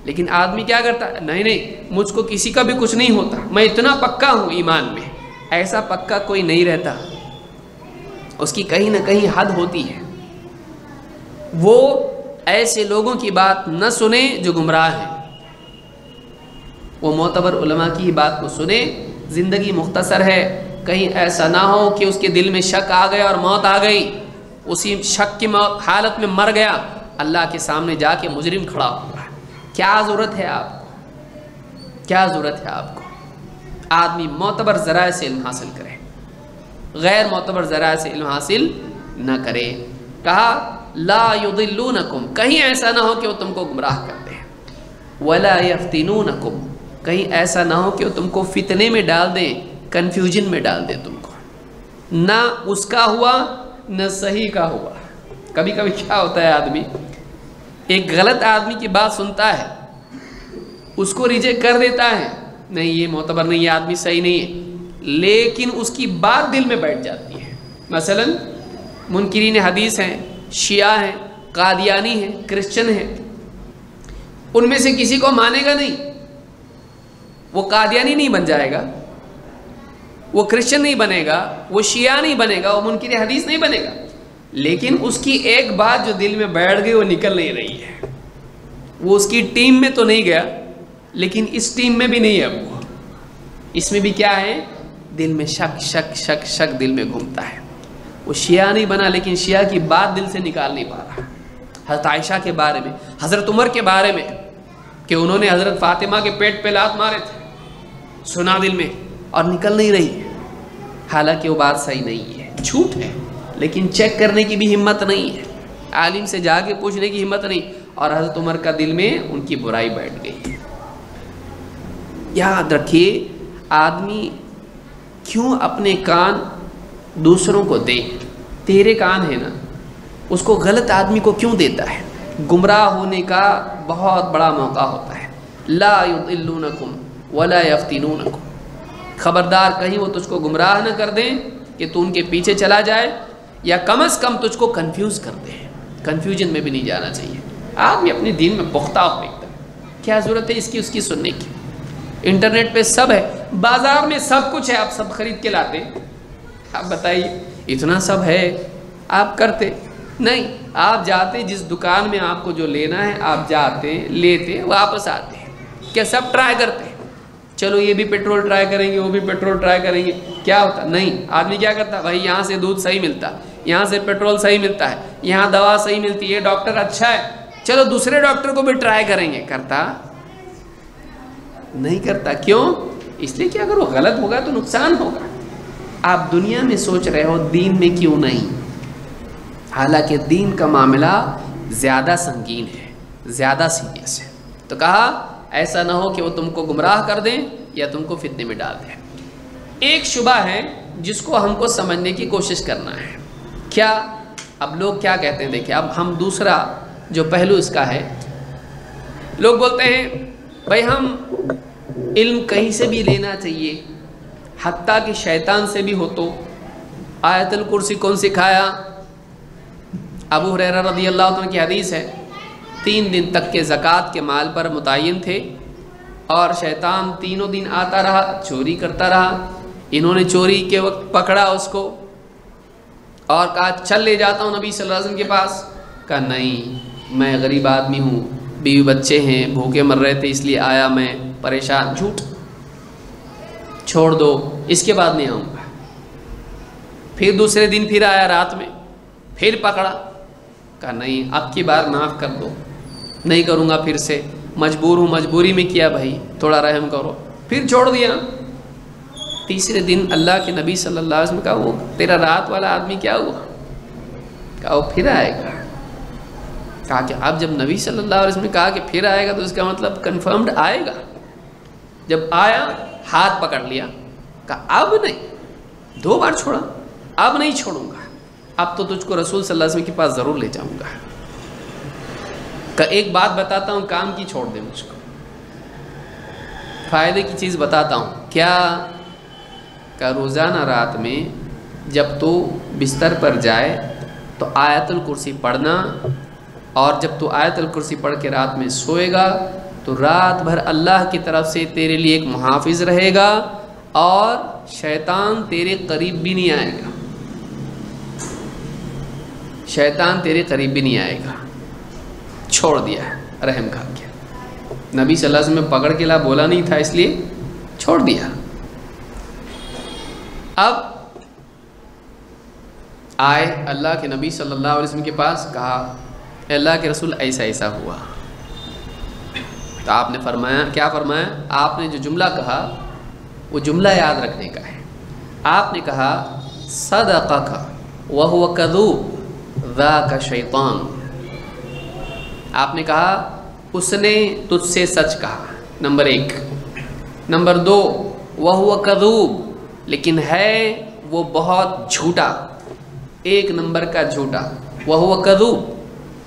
لیکن آدمی کیا کرتا ہے، نہیں مجھ کو کسی کا بھی کچھ نہیں ہوتا، میں اتنا پکا ہوں ایمان میں۔ ایسا پکا کوئی نہیں رہتا، اس کی کہیں نہ کہیں حد ہوتی ہے۔ وہ ایسے لوگوں کی بات نہ سنیں جو گمراہ ہیں، وہ معتبر علماء کی بات کو سنیں۔ زندگی مختصر ہے، کہیں ایسا نہ ہو کہ اس کے دل میں شک آ گیا اور موت آ گئی، اسی شک کی حالت میں مر گیا اللہ کے سامنے جا کے مجرم کھڑا ہوگا۔ کیا ضرورت ہے آپ کو، کیا ضرورت ہے آپ کو؟ آدمی معتبر ذرائع سے علم حاصل کرے، غیر معتبر ذرائع سے علم حاصل نہ کرے۔ کہا لا یضلونکم، کہیں ایسا نہ ہو کہ وہ تم کو گمراہ کر دیں، ولا یفتنونکم، کہیں ایسا نہ ہو کہ وہ تم کو فتنے میں ڈال دیں، کنفیوژن میں ڈال دیں تم کو۔ نہ اس کا ہوا نہ صحیح کا ہوا۔ کبھی کبھی کیا ہوتا ہے، آدمی ایک غلط آدمی کی بات سنتا ہے، اس کو ریجیکٹ کر دیتا ہے، نہیں یہ معتبر نہیں، یہ آدمی صحیح نہیں ہے، لیکن اس کی بات دل میں بیٹھ جاتی ہے۔ مثلا منکرین حدیث ہیں، شیعہ ہیں، قادیانی ہیں، کرسچن ہیں، ان میں سے کسی کو مانے گا نہیں، وہ قادیانی نہیں بن جائے گا، وہ کرسچن نہیں بنے گا، وہ شیعہ نہیں بنے گا، وہ منکر حدیث نہیں بنے گا، لیکن اس کی ایک بات جو دل میں بیٹھ گئی وہ نکل نہیں رہی ہے۔ وہ اس کی ٹیم میں تو نہیں گیا، لیکن اس ٹیم میں بھی نہیں ہے، وہ اس میں بھی کیا ہے، دل میں شک شک شک شک دل میں گھومتا ہے۔ وہ شیعہ نہیں بنا، لیکن شیعہ کی بات دل سے نکال نہیں پا رہا۔ حضرت عائشہ کے بارے میں، حضرت عمر کے بارے میں کہ انہوں نے حضرت فاطمہ کے پیٹ پہ لات مارے تھے، سنا دل میں اور نکل نہیں رہی ہے، حالانکہ وہ بات صحیح نہیں ہے، جھوٹ ہے، لیکن چیک کرنے کی بھی ہمت نہیں ہے، عالم سے جا کے پوچھنے کی ہمت نہیں، اور حضرت عمر کا دل میں ان کی برائی بیٹھ گئی ہے۔ یاد رکھیے، آدمی کیوں اپنے کان دوسروں کو دے؟ تیرے کان ہے نا، اس کو غلط آدمی کو کیوں دیتا ہے؟ گمراہ ہونے کا بہت بڑا موقع ہوتا ہے۔ لا یضلونکم ولا یفتنونکم، خبردار کہیں وہ تجھ کو گمراہ نہ کر دیں کہ تو ان کے پیچھے چلا جائے، یا کم از کم تجھ کو کنفیوز کر دیں۔ کنفیوژن میں بھی نہیں جانا چاہیے۔ آدمی اپنے دین میں پختہ ہو ایک دم، کیا ضرورت ہے اس کی سننے کی؟ انٹرنیٹ پہ سب ہے، بازار میں سب کچھ ہے، آپ سب خرید کے لاتے، آپ بتائیے اتنا سب ہے، آپ کرتے نہیں؟ آپ جاتے جس دکان میں آپ کو جو لینا ہے، آپ جاتے لیتے واپس آتے، کیا سب ٹرائی کرتے؟ چلو یہ بھی پیٹرول ٹرائی کریں گے، وہ بھی پیٹرول ٹرائی کریں گے، کیا ہوتا؟ نہیں، آدمی کیا کرتا؟ بھائی یہاں سے دودھ صحیح ملتا، یہاں سے پیٹرول صحیح ملتا ہے، یہاں دوا صحیح ملتی ہے، یہ ڈاکٹر اچھا ہے، چلو دوسرے ڈاکٹر کو بھی ٹرائی کریں گے۔ کرتا نہیں کرتا، کیوں؟ اس لیے کہ اگر وہ غلط ہوگا تو نقصان ہوگا۔ آپ دنیا میں سوچ رہے ہو، دین میں کیوں نہیں؟ حالانکہ دین کا معاملہ زیادہ سنگین ہے، زیادہ سیریس ہے۔ تو کہا ایسا نہ ہو کہ وہ تم کو گمراہ کر دیں یا تم کو فتنے میں ڈال دیں۔ ایک شبہ ہے جس کو ہم کو سمجھنے کی کوشش کرنا ہے۔ کیا؟ اب لوگ کیا کہتے ہیں، دیکھیں اب ہم دوسرا جو پہلو اس کا ہے، لوگ بولتے ہیں بھائی ہم علم کہیں سے بھی لینا چاہیے، حتیٰ کہ شیطان سے بھی ہو تو۔ آیت الکرسی کون سکھایا؟ ابو ہریرہ رضی اللہ عنہ کی حدیث ہے، 3 دن تک کے زکوٰۃ کے مال پر متعین تھے، اور شیطان تینوں دن آتا رہا، چوری کرتا رہا۔ انہوں نے چوری کے وقت پکڑا اس کو اور کہا چل لے جاتا ہوں نبی صلی اللہ علیہ وسلم کے پاس۔ کہا نہیں، میں غریب آدمی ہوں، بیوی بچے ہیں، بھوکے مر رہے تھے، اس لیے آیا، میں پریشان۔ جھوٹ، چھوڑ دو، اس کے بعد نہیں آؤں گا۔ پھر دوسرے دن پھر آیا رات میں، پھر پکڑا، کہا نہیں اب کی بار معاف کر دو، نہیں کروں گا پھر سے، مجبور ہوں، مجبوری میں کیا بھائی، تھوڑا رحم کرو۔ پھر چھوڑ دیا۔ تیسرے دن اللہ کے نبی صلی اللہ علیہ وسلم کہا وہ تیرا رات والا آدمی کیا ہوا؟ کہا وہ پھر آئے گا۔ کہا کہ اب جب نبی صلی اللہ علیہ وسلم نے کہا کہ پھر آئے گا تو اس کا مطلب کنفرمڈ آئے گا۔ جب آیا ہاتھ پکڑ لیا، کہا اب نہیں، 2 بار چھوڑا، اب نہیں چھوڑوں گا، اب تو تجھ کو رسول صلی اللہ علیہ وسلم کے پاس ضرور لے جاؤں گا۔ کہ ایک بات بتاتا ہوں، کام کی چھوڑ دے مجھ کو، فائدے کی چیز بتاتا ہوں۔ کیا؟ کہ روزانہ رات میں جب تو بستر پر جائے تو آیت الکرسی پڑھنا، اور جب تو آیت الکرسی پڑھ کے رات میں سوئے گا تو رات بھر اللہ کی طرف سے تیرے لیے ایک محافظ رہے گا، اور شیطان تیرے قریب بھی نہیں آئے گا، شیطان تیرے قریب بھی نہیں آئے گا۔ چھوڑ دیا، رحم کھا گیا۔ نبی صلی اللہ علیہ وسلم پکڑ کے لا بولا نہیں تھا، اس لیے چھوڑ دیا۔ اب آئے اللہ کے نبی صلی اللہ علیہ وسلم کے پاس، کہا اللہ کے رسول ایسا ایسا ہوا. تو آپ نے فرمایا, کیا فرمایا؟ آپ نے جو جملہ کہا وہ جملہ یاد رکھنے کا ہے. آپ نے کہا صدقک وہو کذوب ذاک شیطان. آپ نے کہا اس نے تجھ سے سچ کہا، نمبر 1. نمبر 2 وہو کذوب، لیکن ہے وہ بہت جھوٹا، 1 نمبر کا جھوٹا. وہو کذوب،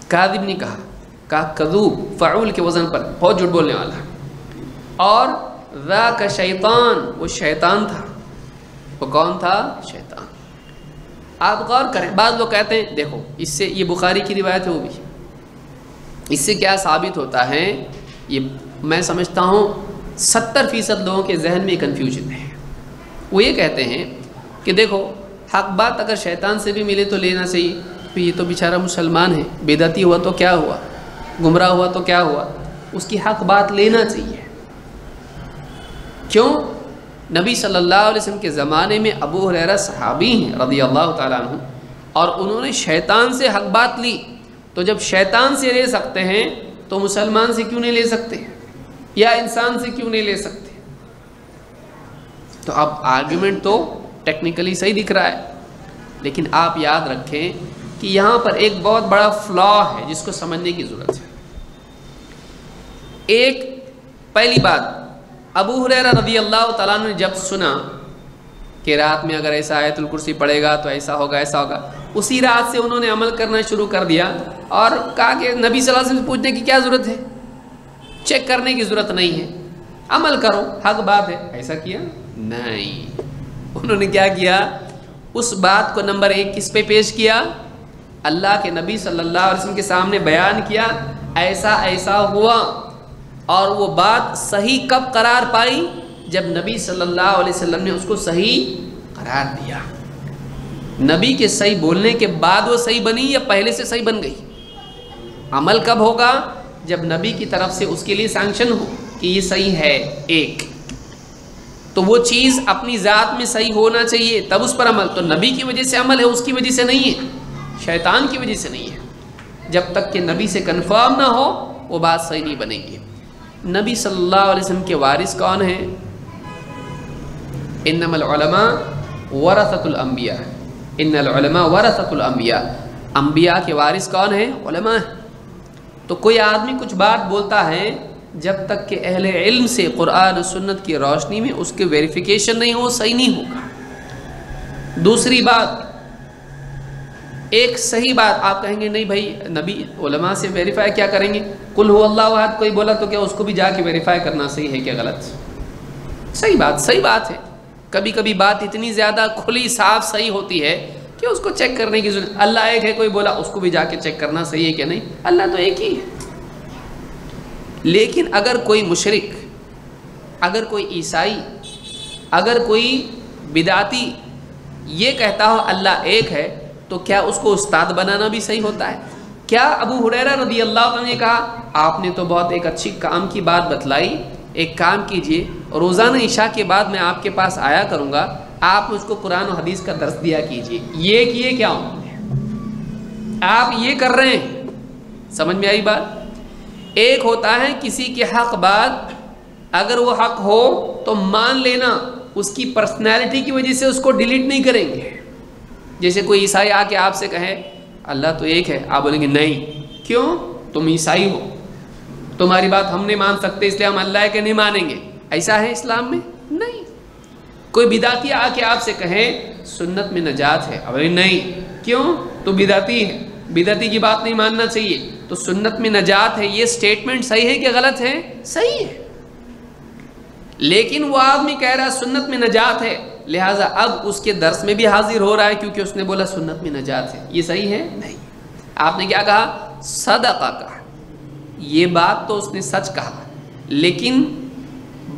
کاذب نہیں کہا کذوب، فعول کے وزن پر، بہت جھوٹ بولنے والا. اور ذاک شیطان، وہ شیطان تھا. وہ کون تھا؟ شیطان. آپ غور کریں، بعض لوگ کہتے ہیں دیکھو اس سے، یہ بخاری کی روایت ہے وہ بھی، اس سے کیا ثابت ہوتا ہے؟ یہ میں سمجھتا ہوں 70% لوگوں کے ذہن میں کنفیوژن ہے. وہ یہ کہتے ہیں کہ دیکھو حق بات اگر شیطان سے بھی ملے تو لینا چاہیے، تو یہ تو بیچارہ مسلمان ہے، بدعتی ہوا تو کیا ہوا، گمراہ ہوا تو کیا ہوا، اس کی حق بات لینا چاہیے. کیوں؟ نبی صلی اللہ علیہ وسلم کے زمانے میں ابو ہریرہ صحابی ہیں رضی اللہ تعالیٰ عنہ، اور انہوں نے شیطان سے حق بات لی. تو جب شیطان سے لے سکتے ہیں تو مسلمان سے کیوں نہیں لے سکتے، یا انسان سے کیوں نہیں لے سکتے؟ تو اب آرگیومنٹ تو ٹیکنیکلی صحیح دکھ رہا ہے، لیکن آپ یاد رکھیں کہ یہاں پر ایک بہت بڑا فلا ہے جس کو سمجھنے کی ضرورت ہے. ایک پہلی بات، ابو ہریرہ رضی اللہ تعالیٰ عنہ نے جب سنا کہ رات میں اگر ایسا آیت الکرسی پڑھے گا تو ایسا ہوگا ایسا ہوگا، اسی رات سے انہوں نے عمل کرنا شروع کر دیا اور کہا کہ نبی صلی اللہ علیہ وسلم سے پوچھنے کی کیا ضرورت ہے، چیک کرنے کی ضرورت نہیں ہے، عمل کرو، حق بات ہے. ایسا کیا نہیں. انہوں نے کیا کیا؟ اس بات کو نمبر 1 کس پہ پیش کیا؟ اللہ کے نبی صلی اللہ علیہ وسلم کے سامنے بیان کیا، ایسا ایسا ہوا. اور وہ بات صحیح کب قرار پائی؟ جب نبی صلی اللہ علیہ وسلم نے اس کو صحیح قرار دیا. نبی کے صحیح بولنے کے بعد وہ صحیح بنی یا پہلے سے صحیح بن گئی؟ عمل کب ہوگا؟ جب نبی کی طرف سے اس کے لیے سینکشن ہو کہ یہ صحیح ہے. ایک تو وہ چیز اپنی ذات میں صحیح ہونا چاہیے، تب اس پر عمل. تو نبی کی وجہ سے عمل ہے، اس کی وجہ سے نہیں ہے، شیطان کی وجہ سے نہیں ہے. جب تک کہ نبی سے کنفرم نہ ہو وہ بات صحیح نہیں بنے گی. نبی صلی اللہ علیہ وسلم کے وارث کون ہیں؟ انما العلماء ورثۃ الانبیاء، ان العلماء ورثۃ الانبیاء. انبیاء کے وارث کون ہیں؟ علماء ہیں. تو کوئی آدمی کچھ بات بولتا ہے، جب تک کہ اہل علم سے قرآن و سنت کی روشنی میں اس کے ویریفیکیشن نہیں ہو، صحیح نہیں ہوگا. دوسری بات، ایک صحیح بات آپ کہیں گے نہیں بھائی نبی علماء سے ویریفائی کیا کریں گے؟ قل هو اللہ احد کوئی بولا تو کیا اس کو بھی جا کے ویریفائی کرنا صحیح ہے کیا غلط؟ صحیح بات ہے. کبھی کبھی بات اتنی زیادہ کھلی صاف صحیح ہوتی ہے کہ اس کو چیک کرنے کی ضرورت. اللہ ایک ہے کوئی بولا، اس کو بھی جا کے چیک کرنا صحیح ہے کہ نہیں؟ اللہ تو ایک ہی ہے. لیکن اگر کوئی مشرک، اگر کوئی عیسائی، اگر کوئی بدعتی یہ کہتا ہو اللہ ایک ہے، تو کیا اس کو استاد بنانا بھی صحیح ہوتا ہے؟ کیا ابو ہریرہ رضی اللہ عنہ نے کہا آپ نے تو بہت ایک اچھی کام کی بات بتلائی، ایک کام کیجئے، روزانہ عشاء کے بعد میں آپ کے پاس آیا کروں گا، آپ مجھ کو قرآن و حدیث کا درس دیا کیجئے. یہ کیے کیا انہوں نے؟ آپ یہ کر رہے ہیں. سمجھ میں آئی بات؟ ایک ہوتا ہے کسی کے حق بات، اگر وہ حق ہو تو مان لینا، اس کی پرسنالٹی کی وجہ سے اس کو ڈیلیٹ نہیں کریں گے. جیسے کوئی عیسائی آ کے آپ سے کہے اللہ تو ایک ہے، آپ بولیں گے نہیں. کیوں؟ تم عیسائی ہو، تمہاری بات ہم نہیں مان سکتے، اس لیے ہم اللہ کے نہیں مانیں گے. ایسا ہے اسلام میں؟ نہیں. کوئی بدعتی آ کے آپ سے کہے سنت میں نجات ہے، اب نہیں. کیوں؟ تو بدعتی ہے، بدعتی کی بات نہیں ماننا چاہیے. تو سنت میں نجات ہے، یہ سٹیٹمنٹ صحیح ہے کہ غلط ہے؟ صحیح ہے. لیکن وہ آدمی کہہ رہا سنت میں نجات ہے، لہٰذا اب اس کے درس میں بھی حاضر ہو رہا ہے کیونکہ اس نے بولا سنت میں نجات ہے. یہ صحیح ہے؟ نہیں. آپ نے کیا کہا؟ صدقہ کہا. یہ بات تو اس نے سچ کہا، لیکن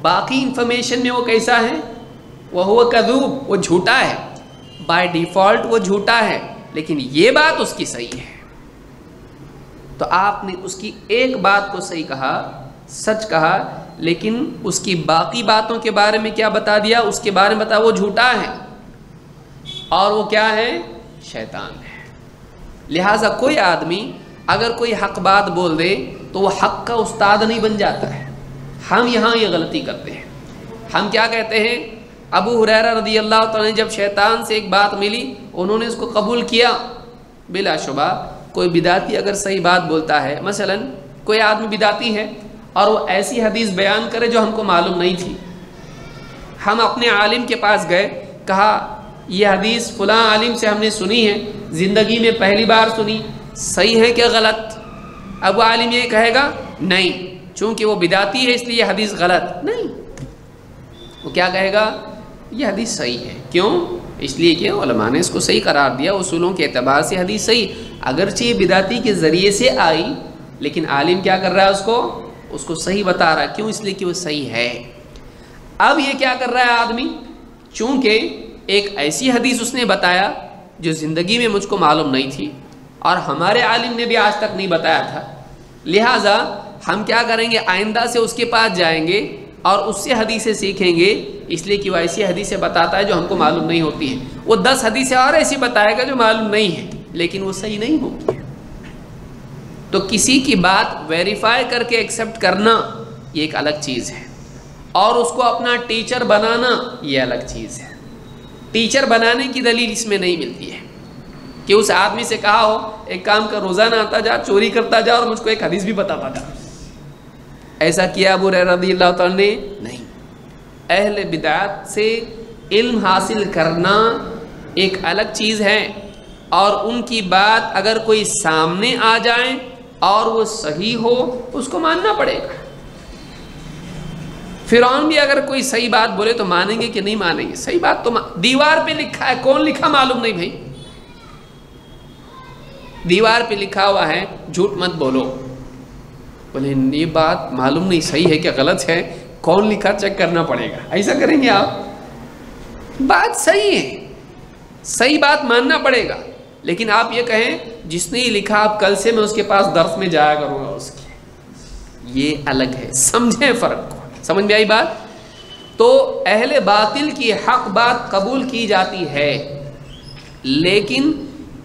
باقی انفارمیشن میں وہ کیسا ہے؟ وہ کذوب، وہ جھوٹا ہے. بائی ڈیفالٹ وہ جھوٹا ہے، لیکن یہ بات اس کی صحیح ہے. تو آپ نے اس کی ایک بات کو صحیح کہا، سچ کہا، لیکن اس کی باقی باتوں کے بارے میں کیا بتا دیا؟ اس کے بارے میں بتا وہ جھوٹا ہے اور وہ کیا ہے؟ شیطان ہے. لہٰذا کوئی آدمی اگر کوئی حق بات بول دے تو وہ حق کا استاد نہیں بن جاتا ہے. ہم یہاں یہ غلطی کرتے ہیں. ہم کیا کہتے ہیں؟ ابو ہریرہ رضی اللہ تعالیٰ نے جب شیطان سے ایک بات ملی انہوں نے اس کو قبول کیا. بلا شبہ کوئی بدعتی اگر صحیح بات بولتا ہے، مثلا کوئی آدمی بدعتی ہے اور وہ ایسی حدیث بیان کرے جو ہم کو معلوم نہیں تھی، ہم اپنے عالم کے پاس گئے، کہا یہ حدیث فلاں عالم سے ہم نے سنی ہے، زندگی میں پہلی بار سنی، صحیح ہے کیا غلط؟ اب وہ عالم یہ کہے گا نہیں، چونکہ وہ بدعتی ہے اس لیے یہ حدیث غلط نہیں. وہ کیا کہے گا؟ یہ حدیث صحیح ہے. کیوں؟ اس لیے کہ علماء نے اس کو صحیح قرار دیا، اصولوں کے اعتبار سے حدیث صحیح. اگرچہ یہ بدعتی کے ذریعے سے آئی لیکن عالم کیا کر رہا ہے؟ اس کو صحیح بتا رہا ہے. کیوں؟ اس لیے کہ وہ صحیح ہے. اب یہ کیا کر رہا ہے آدمی؟ چونکہ ایک ایسی حدیث اس نے بتایا جو زندگی میں مجھ کو معلوم نہیں تھی اور ہمارے عالم نے بھی آج تک نہیں بتایا تھا، لہٰذا ہم کیا کریں گے؟ آئندہ سے اس کے پاس جائیں گے اور اس سے حدیثیں سیکھیں گے، اس لیے کہ وہ ایسی حدیثیں بتاتا ہے جو ہم کو معلوم نہیں ہوتی ہیں. وہ 10 حدیثیں اور ایسی بتائے گا جو معلوم نہیں ہے لیکن وہ صحیح نہیں ہوگی. تو کسی کی بات ویریفائی کر کے ایکسیپٹ کرنا یہ ایک الگ چیز ہے، اور اس کو اپنا ٹیچر بنانا یہ الگ چیز ہے. ٹیچر بنانے کی دلیل اس میں نہیں ملتی ہے کہ اس آدمی سے کہا ہو ایک کام کر، روزانہ آتا جا، چوری کرتا جا اور مجھ کو ایک حدیث بھی بتاتا جا. ایسا کیا ابو ہریرہ رضی اللہ تعالیٰ نے؟ نہیں. اہل بدعت سے علم حاصل کرنا ایک الگ چیز ہے، اور ان کی بات اگر کوئی سامنے آ جائے اور وہ صحیح ہو اس کو ماننا پڑے گا. فرعون بھی اگر کوئی صحیح بات بولے تو مانیں گے کہ نہیں مانیں گے؟ صحیح بات تو دیوار پہ لکھا ہے، کون لکھا معلوم نہیں بھائی. دیوار پہ لکھا ہوا ہے جھوٹ مت بولو، بولے یہ بات معلوم نہیں صحیح ہے کیا غلط ہے، کون لکھا چیک کرنا پڑے گا. ایسا کریں گے آپ؟ بات صحیح ہے، صحیح بات ماننا پڑے گا، لیکن آپ یہ کہیں جس نے یہ لکھا اب کل سے میں اس کے پاس درس میں جایا کروں گا اس کی، یہ الگ ہے. سمجھیں فرق کو. سمجھ میں آئی بات؟ تو اہل باطل کی حق بات قبول کی جاتی ہے، لیکن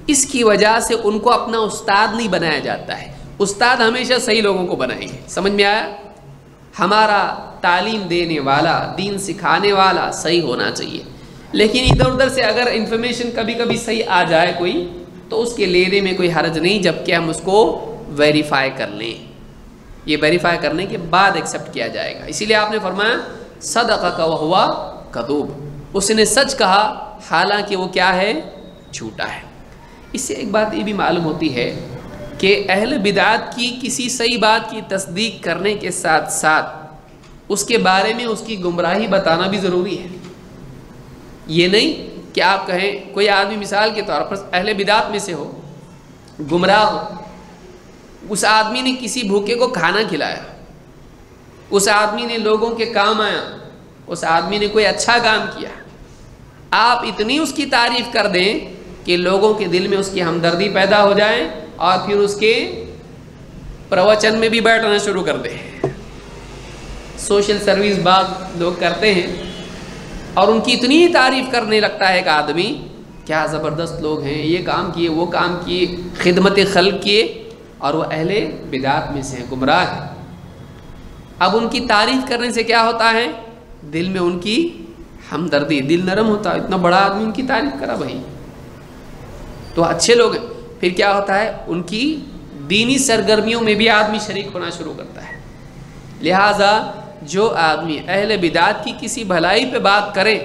اس کی وجہ سے ان کو اپنا استاد نہیں بنایا جاتا ہے. استاد ہمیشہ صحیح لوگوں کو بنائیں گے. سمجھ میں آیا؟ ہمارا تعلیم دینے والا، دین سکھانے والا صحیح ہونا چاہیے، لیکن ادھر ادھر سے اگر انفارمیشن کبھی کبھی صحیح آ جائے کوئی تو اس کے لینے میں کوئی حرج نہیں، جبکہ ہم اس کو ویریفائی کر لیں. یہ ویریفائی کرنے کے بعد ایکسیپٹ کیا جائے گا. اسی لیے آپ نے فرمایا صدقک وہو کذوب، اس نے سچ کہا حالانکہ وہ کیا ہے؟ جھوٹا ہے. اس سے ایک بات یہ بھی معلوم ہوتی ہے کہ اہل بدعت کی کسی صحیح بات کی تصدیق کرنے کے ساتھ ساتھ اس کے بارے میں اس کی گمراہی بتانا بھی ضروری ہے. یہ نہیں کہ آپ کہیں کوئی آدمی مثال کے طور پر اہل بدعت میں سے ہو، گمراہ ہو، اس آدمی نے کسی بھوکے کو کھانا کھلایا، اس آدمی نے لوگوں کے کام آیا، اس آدمی نے کوئی اچھا کام کیا، آپ اتنی اس کی تعریف کر دیں کہ لوگوں کے دل میں اس کی ہمدردی پیدا ہو جائے اور پھر اس کے پروچن میں بھی بیٹھنا شروع کر دیں. سوشل سروس بعض لوگ کرتے ہیں اور ان کی اتنی تعریف کرنے لگتا ہے کہ آدمی کیا زبردست لوگ ہیں، یہ کام کیے، وہ کام کیے، خدمت خلق کیے، اور وہ اہل بدعت میں سے ہیں، گمراہ ہیں. اب ان کی تعریف کرنے سے کیا ہوتا ہے؟ دل میں ان کی ہمدردی، دل نرم ہوتا ہے. اتنا بڑا آدمی ان کی تعریف کرا بھائی تو اچھے لوگ ہیں. پھر کیا ہوتا ہے؟ ان کی دینی سرگرمیوں میں بھی آدمی شریک ہونا شروع کرتا ہے. لہٰذا جو آدمی اہل بدعت کی کسی بھلائی پہ بات کرے،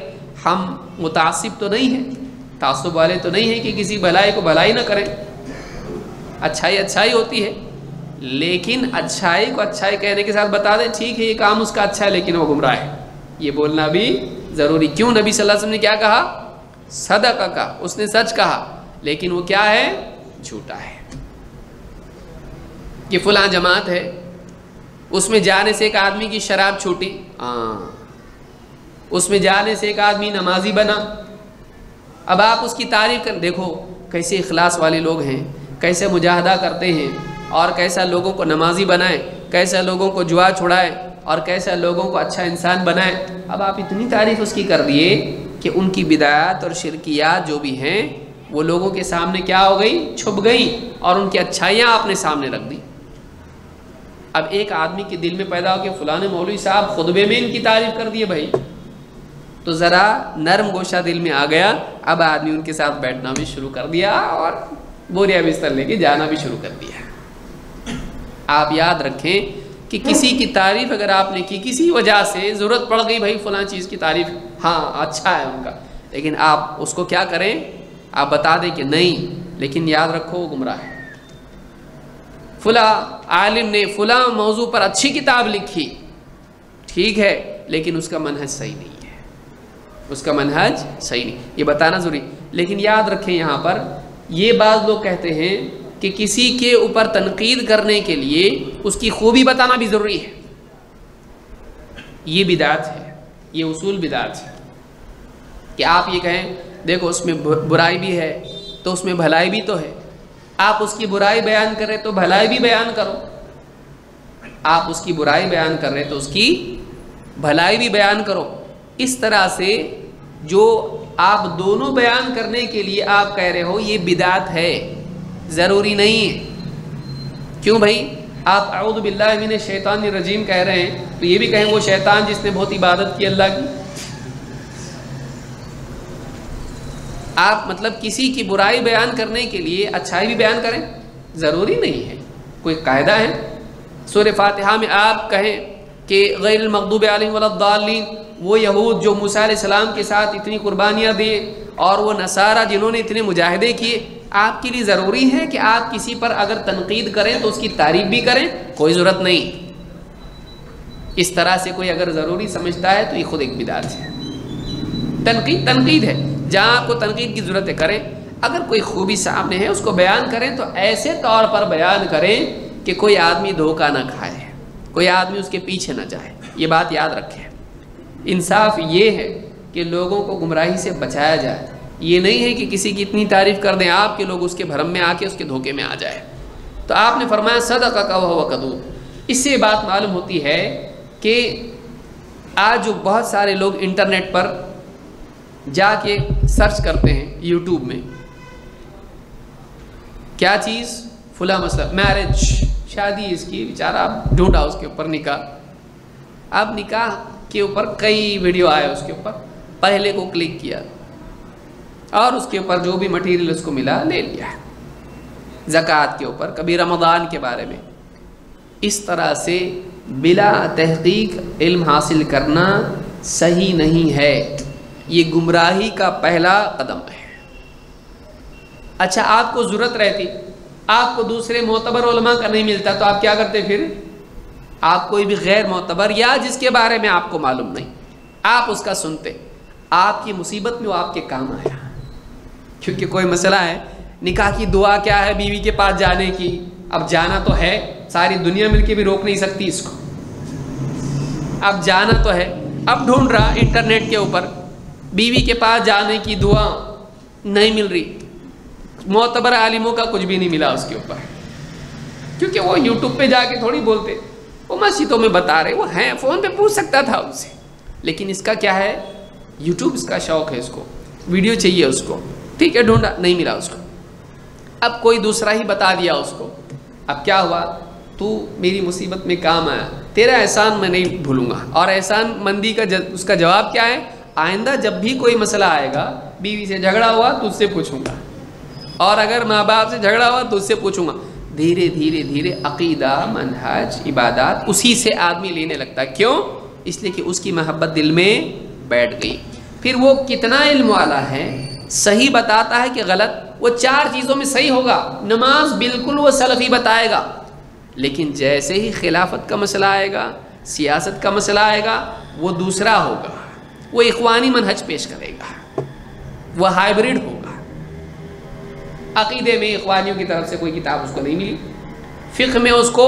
ہم متعصب تو نہیں ہیں، تعصب والے تو نہیں ہیں کہ کسی بھلائی کو بھلائی نہ کریں. اچھائی ہوتی ہے، لیکن اچھائی کو اچھائی کہنے کے ساتھ بتا دیں ٹھیک ہے یہ کام اس کا اچھا ہے لیکن وہ گمراہ ہے، یہ بولنا بھی ضروری. کیوں؟ نبی صلی اللہ علیہ وسلم نے کیا کہا؟ صدقہ کا، اس نے سچ کہا، لیکن وہ کیا ہے؟ جھوٹا ہے. کہ فلاں جماعت ہے، اس میں جانے سے ایک آدمی کی شراب چھوٹی، اس میں جانے سے ایک آدمی نمازی بنا. اب آپ اس کی تعریف کر، دیکھو کیسے اخلاص والے لوگ ہیں، کیسے مجاہدہ کرتے ہیں، اور کیسا لوگوں کو نمازی بنائے، کیسا لوگوں کو جوا چھڑائے، اور کیسا لوگوں کو اچھا انسان بنائے. اب آپ اتنی تعریف اس کی کر دیے کہ ان کی بدعات اور شرکیات جو بھی ہیں وہ لوگوں کے سامنے کیا ہو گئی؟ چھپ گئی، اور ان کی اچھائیاں آپ نے سامنے رکھ دی۔ اب ایک آدمی کے دل میں پیدا ہو کہ فلاں مولوی صاحب خطبے میں ان کی تعریف کر دیے بھائی، تو ذرا نرم گوشہ دل میں آ گیا، اب آدمی ان کے ساتھ بیٹھنا بھی شروع کر دیا اور بوریا بستر لے کے جانا بھی شروع کر دیا۔ آپ یاد رکھیں کہ کسی کی تعریف اگر آپ نے کی، کسی وجہ سے ضرورت پڑ گئی بھائی فلاں چیز کی تعریف، ہاں اچھا ہے ان کا، لیکن آپ اس کو کیا کریں؟ آپ بتا دیں کہ نہیں، لیکن یاد رکھو وہ گمراہ ہے۔ فلاں عالم نے فلاں موضوع پر اچھی کتاب لکھی، ٹھیک ہے، لیکن اس کا منہج صحیح نہیں ہے، اس کا منہج صحیح نہیں، یہ بتانا ضروری۔ لیکن یاد رکھیں یہاں پر یہ بعض لوگ کہتے ہیں کہ کسی کے اوپر تنقید کرنے کے لیے اس کی خوبی بتانا بھی ضروری ہے، یہ بدعت ہے، یہ اصول بدعت ہے کہ آپ یہ کہیں دیکھو اس میں برائی بھی ہے تو اس میں بھلائی بھی تو ہے، آپ اس کی برائی بیان کر رہے تو بھلائی بھی بیان کرو، آپ اس کی برائی بیان کر رہے تو اس کی بھلائی بھی بیان کرو۔ اس طرح سے جو آپ دونوں بیان کرنے کے لیے آپ کہہ رہے ہو یہ بدعت ہے، ضروری نہیں ہے۔ کیوں بھائی؟ آپ اعوذ باللہ من الشیطان الرجیم کہہ رہے ہیں تو یہ بھی کہیں وہ شیطان جس نے بہت عبادت کی اللہ کی۔ آپ مطلب کسی کی برائی بیان کرنے کے لیے اچھائی بھی بیان کریں، ضروری نہیں ہے، کوئی قاعدہ ہے؟ سورہ فاتحہ میں آپ کہیں کہ غیر المغضوب علیہم ولا الضالین، وہ یہود جو موسیٰ علیہ السلام کے ساتھ اتنی قربانیاں دیے، اور وہ نصارہ جنہوں نے اتنے مجاہدے کیے، آپ کے لیے ضروری ہے کہ آپ کسی پر اگر تنقید کریں تو اس کی تعریف بھی کریں؟ کوئی ضرورت نہیں۔ اس طرح سے کوئی اگر ضروری سمجھتا ہے تو یہ خود ایک بدعت ہے۔ تنقید ہے، جہاں آپ کو تنقید کی ضرورت ہے کریں، اگر کوئی خوبی سامنے ہے اس کو بیان کریں تو ایسے طور پر بیان کریں کہ کوئی آدمی دھوکہ نہ کھائے، کوئی آدمی اس کے پیچھے نہ جائے، یہ بات یاد رکھیں۔ انصاف یہ ہے کہ لوگوں کو گمراہی سے بچایا جائے، یہ نہیں ہے کہ کسی کی اتنی تعریف کر دیں آپ کے لوگ اس کے بھرم میں آ کے اس کے دھوکے میں آ جائے۔ تو آپ نے فرمایا صدقک وہو کذوب۔ اس سے بات معلوم ہوتی ہے کہ آج جو بہت سارے لوگ انٹرنیٹ پر جا کے سرچ کرتے ہیں یوٹیوب میں، کیا چیز؟ فلاں مسئلہ میرج، شادی اس کی، بیچارہ اب ڈھونڈا اس کے اوپر نکاح، اب نکاح کے اوپر کئی ویڈیو آئے، اس کے اوپر پہلے کو کلک کیا اور اس کے اوپر جو بھی مٹیریل اس کو ملا لے لیا، زکوٰۃ کے اوپر، کبھی رمضان کے بارے میں۔ اس طرح سے بلا تحقیق علم حاصل کرنا صحیح نہیں ہے، یہ گمراہی کا پہلا قدم ہے۔ اچھا آپ کو ضرورت رہتی، آپ کو دوسرے معتبر علماء کا نہیں ملتا تو آپ کیا کرتے پھر؟ آپ کوئی بھی غیر معتبر یا جس کے بارے میں آپ کو معلوم نہیں، آپ اس کا سنتے، آپ کی مصیبت میں وہ آپ کے کام آیا۔ کیونکہ کوئی مسئلہ ہے، نکاح کی دعا کیا ہے بیوی کے پاس جانے کی، اب جانا تو ہے، ساری دنیا مل کے بھی روک نہیں سکتی اس کو، اب جانا تو ہے، اب ڈھونڈ رہا انٹرنیٹ کے اوپر بیوی کے پاس جانے کی دعا نہیں مل رہی، معتبر عالموں کا کچھ بھی نہیں ملا اس کے اوپر، کیونکہ وہ یوٹیوب پہ جا کے تھوڑی بولتے، وہ مسجدوں میں بتا رہے، وہ ہیں، فون پہ پوچھ سکتا تھا ان سے، لیکن اس کا کیا ہے؟ یوٹیوب اس کا شوق ہے، اس کو ویڈیو چاہیے اس کو، ٹھیک ہے، ڈھونڈا نہیں ملا اس کو، اب کوئی دوسرا ہی بتا دیا اس کو، اب کیا ہوا؟ تو میری مصیبت میں کام آیا، تیرا احسان میں نہیں بھولوں گا، اور احسان مندی کا اس کا جواب کیا ہے؟ آئندہ جب بھی کوئی مسئلہ آئے گا، بیوی سے جھگڑا ہوا تو اس سے پوچھوں گا، اور اگر ماں باپ سے جھگڑا ہوا تو اس سے پوچھوں گا۔ دھیرے دھیرے دھیرے عقیدہ، منہج، عبادات اسی سے آدمی لینے لگتا ہے۔ کیوں؟ اس لیے کہ اس کی محبت دل میں بیٹھ گئی۔ پھر وہ کتنا علم والا ہے، صحیح بتاتا ہے کہ غلط، وہ 4 چیزوں میں صحیح ہوگا، نماز بالکل وہ سلفی بتائے گا، لیکن جیسے ہی خلافت کا مسئلہ آئے گا، سیاست کا مسئلہ آئے گا، وہ دوسرا ہوگا، وہ اخوانی منہج پیش کرے گا، وہ ہائبرڈ ہوگا۔ عقیدے میں اخوانیوں کی طرف سے کوئی کتاب اس کو نہیں ملی، فقہ میں اس کو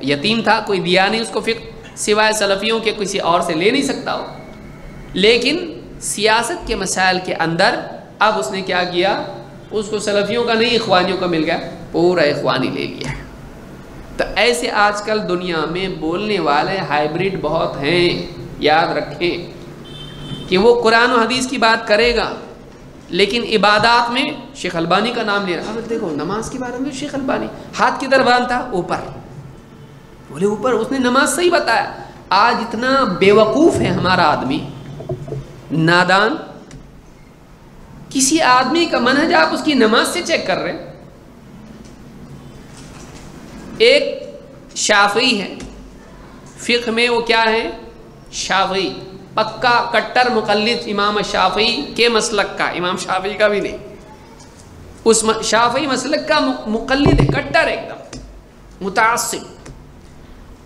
یتیم تھا، کوئی دیا نہیں اس کو فقہ، سوائے سلفیوں کے کسی اور سے لے نہیں سکتا ہو، لیکن سیاست کے مسائل کے اندر اب اس نے کیا کیا؟ اس کو سلفیوں کا نہیں اخوانیوں کا مل گیا، پورا اخوانی لے لیا۔ تو ایسے آج کل دنیا میں بولنے والے ہائبرڈ بہت ہیں، یاد رکھیں کہ وہ قرآن و حدیث کی بات کرے گا لیکن عبادات میں شیخ البانی کا نام لیا. اب دیکھو نماز کے بارے میں شیخ البانی ہاتھ کدھر باندھتا؟ اوپر. بولے اوپر، اس نے نماز صحیح بتایا. آج اتنا بیوقوف ہے ہمارا آدمی، نادان. کسی آدمی کا منہج آپ اس کی نماز سے چیک کر رہے ہیں. ایک شافعی ہے، فقہ میں وہ کیا ہے؟ شافعی، پکا کٹر مقلد امام شافعی کے مسلک کا، امام شافعی کا بھی نہیں، اس شافعی مسلک کا مقلد ہے، کٹر ایک دم متعصب.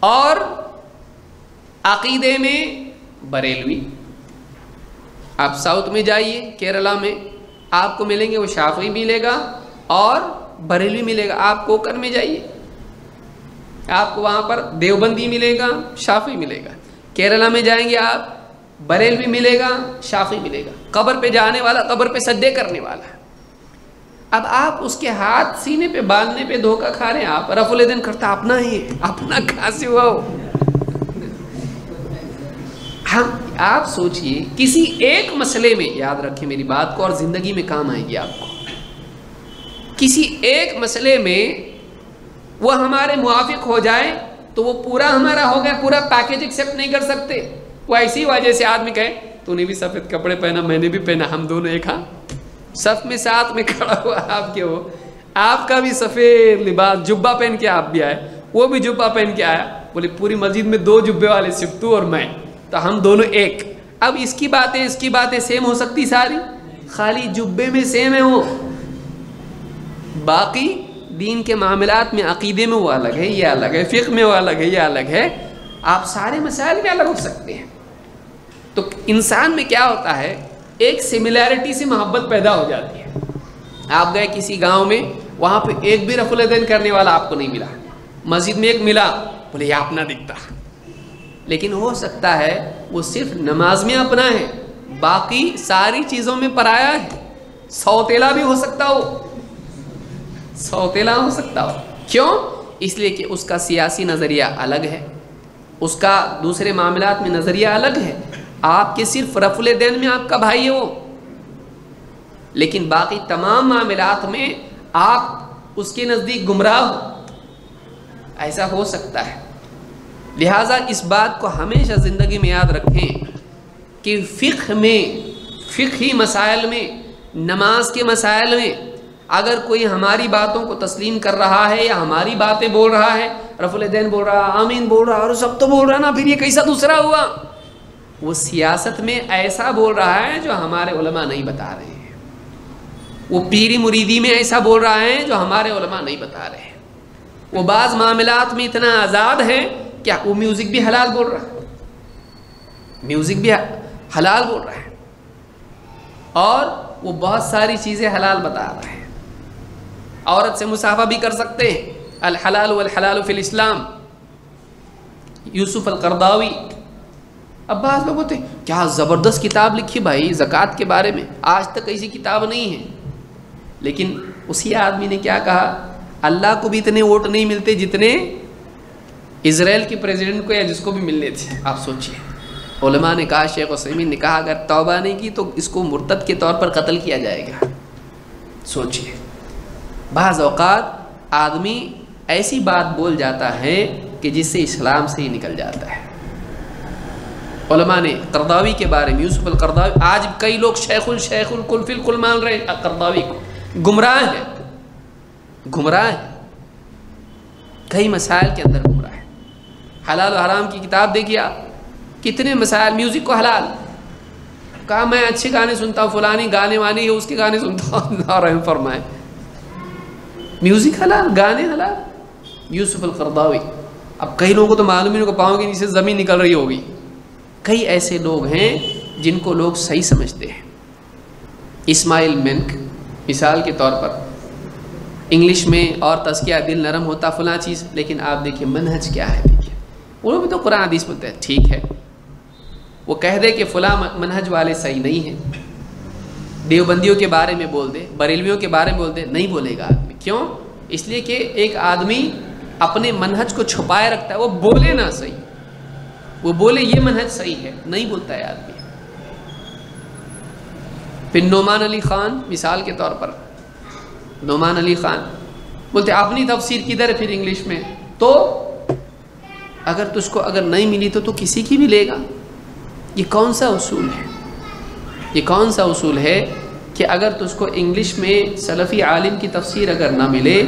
اور عقیدے میں بریلوی. آپ ساؤتھ میں جائیے، کیرلا میں آپ کو ملیں گے وہ شافعی ملے گا اور بریلوی ملے گا. آپ کوکر میں جائیے، آپ کو وہاں پر دیوبندی ملے گا، شافعی ملے گا. کیرلا میں جائیں گے آپ، بریلوی ملے گا، شافعی ملے گا. قبر پہ جانے والا، قبر پہ سجدے کرنے والا. اب آپ اس کے ہاتھ سینے پہ باندھنے پہ دھوکہ کھا رہے ہیں. آپ رفع الیدین کرتا اپنا ہی ہے، اپنا کہاں سے ہوا ہو؟ آپ سوچئے کسی ایک مسئلے میں، یاد رکھیں میری بات کو اور زندگی میں کام آئے گی آپ کو، کسی ایک مسئلے میں وہ ہمارے موافق ہو جائے تو وہ پورا ہمارا ہو گیا، پورا پیکیج ایکسیپٹ نہیں کر سکتے. وہ ایسی وجہ سے آدمی کہے تو نے بھی سفید کپڑے پہنا، میں نے بھی پہنا، ہم دونوں ایک ہاں صف میں ساتھ میں کھڑا ہوا. آپ کے ہو، آپ کا بھی سفید لباس جبہ پہن کے آپ بھی آئے، وہ بھی جبہ پہن کے آیا. بولے پوری مسجد میں 2 جبے والے صرف تو اور میں، تو ہم دونوں ایک. اب اس کی باتیں سیم ہو سکتی ساری؟ خالی جبے میں سیم ہے وہ، باقی دین کے معاملات میں، عقیدے میں وہ الگ ہے، یہ الگ ہے، فقہ میں وہ الگ ہے، یہ الگ ہے. آپ سارے مسائل میں الگ ہو سکتے ہیں. تو انسان میں کیا ہوتا ہے، ایک سملیرٹی سے محبت پیدا ہو جاتی ہے. آپ گئے کسی گاؤں میں، وہاں پہ ایک بھی رفع الیدین کرنے والا آپ کو نہیں ملا. مسجد میں ایک ملا، بولے یہ اپنا دکھتا، لیکن ہو سکتا ہے وہ صرف نماز میں اپنا ہے، باقی ساری چیزوں میں پرایا ہے. سوتیلا بھی ہو سکتا ہو، سوتیلا ہو سکتا ہو. کیوں؟ اس لیے کہ اس کا سیاسی نظریہ الگ ہے، اس کا دوسرے معاملات میں نظریہ الگ ہے. آپ کے صرف رفع الیدین میں آپ کا بھائی ہے وہ، لیکن باقی تمام معاملات میں آپ اس کے نزدیک گمراہ ہو. ایسا ہو سکتا ہے. لہٰذا اس بات کو ہمیشہ زندگی میں یاد رکھیں کہ فقہ میں، فقہی مسائل میں، نماز کے مسائل میں اگر کوئی ہماری باتوں کو تسلیم کر رہا ہے یا ہماری باتیں بول رہا ہے، رفع الیدین بول رہا، آمین بول رہا، اور سب تو بول رہا نا، پھر یہ کیسا دوسرا ہوا؟ وہ سیاست میں ایسا بول رہا ہے جو ہمارے علماء نہیں بتا رہے ہیں. وہ پیری مریدی میں ایسا بول رہا ہے جو ہمارے علماء نہیں بتا رہے ہیں. وہ بعض معاملات میں اتنا آزاد ہے، کیا وہ میوزک بھی حلال بول رہا ہے، میوزک بھی حلال بول رہا ہے، اور وہ بہت ساری چیزیں حلال بتا رہا ہے. عورت سے مصافحہ بھی کر سکتے ہیں، الحلال والحلال فی الاسلام، یوسف القرضاوی. اب بعض لوگ ہوتے ہیں کیا زبردست کتاب لکھی بھائی زکوٰۃ کے بارے میں، آج تک ایسی کتاب نہیں ہے. لیکن اسی آدمی نے کیا کہا، اللہ کو بھی اتنے ووٹ نہیں ملتے جتنے اسرائیل کے پریزیڈنٹ کو یا جس کو بھی ملنے تھے. آپ سوچئے، علماء نے کہا، شیخ عثیمین نے کہا اگر توبہ نہیں کی تو اس کو مرتد کے طور پر قتل کیا جائے گا. سوچئے، بعض اوقات آدمی ایسی بات بول جاتا ہے کہ جس سے اسلام سے ہی نکل جاتا ہے. علماء نے قرضاوی کے بارے میں، یوسف القرضاوی، آج کئی لوگ شیخ الکل فی الکل مان رہے ہیں قرضاوی کو. گمراہ ہے، گمراہ ہے، کئی مسائل کے اندر گمراہ ہے. حلال و حرام کی کتاب دیکھیے آپ، کتنے مسائل. میوزک کو حلال کہا، میں اچھے گانے سنتا ہوں، فلانی گانے وانی ہے اس کے گانے سنتا ہوں، رحم فرمائے. میوزک حلال، گانے حلال. یوسف القرضاوی. اب کئی لوگوں کو تو معلوم ہی نہیں، پاؤں کے نیچے زمین نکل رہی ہوگی. کئی ایسے لوگ ہیں جن کو لوگ صحیح سمجھتے ہیں. اسماعیل منک مثال کے طور پر، انگلش میں اور تزکیہ دل نرم ہوتا فلاں چیز، لیکن آپ دیکھیے منہج کیا ہے. دیکھیے وہ لوگ بھی تو قرآن حدیث بولتے ہیں، ٹھیک ہے وہ کہہ دے کہ فلاں منہج والے صحیح نہیں ہیں، دیوبندیوں کے بارے میں بول دے، بریلویوں کے بارے میں بول دے، نہیں بولے گا آدمی. کیوں؟ اس لیے کہ ایک آدمی اپنے منہج کو چھپائے رکھتا ہے. وہ بولے نہ صحیح، وہ بولے یہ منہج صحیح ہے، نہیں بولتا ہے آدمی. پھر نعمان علی خان مثال کے طور پر، نعمان علی خان بولتے اپنی تفسیر کدھر ہے پھر انگلش میں؟ تو اگر تجھ کو اگر نہیں ملی تو کسی کی بھی لے گا؟ یہ کون سا اصول ہے؟ یہ کون سا اصول ہے کہ اگر تجھ کو انگلش میں سلفی عالم کی تفسیر اگر نہ ملے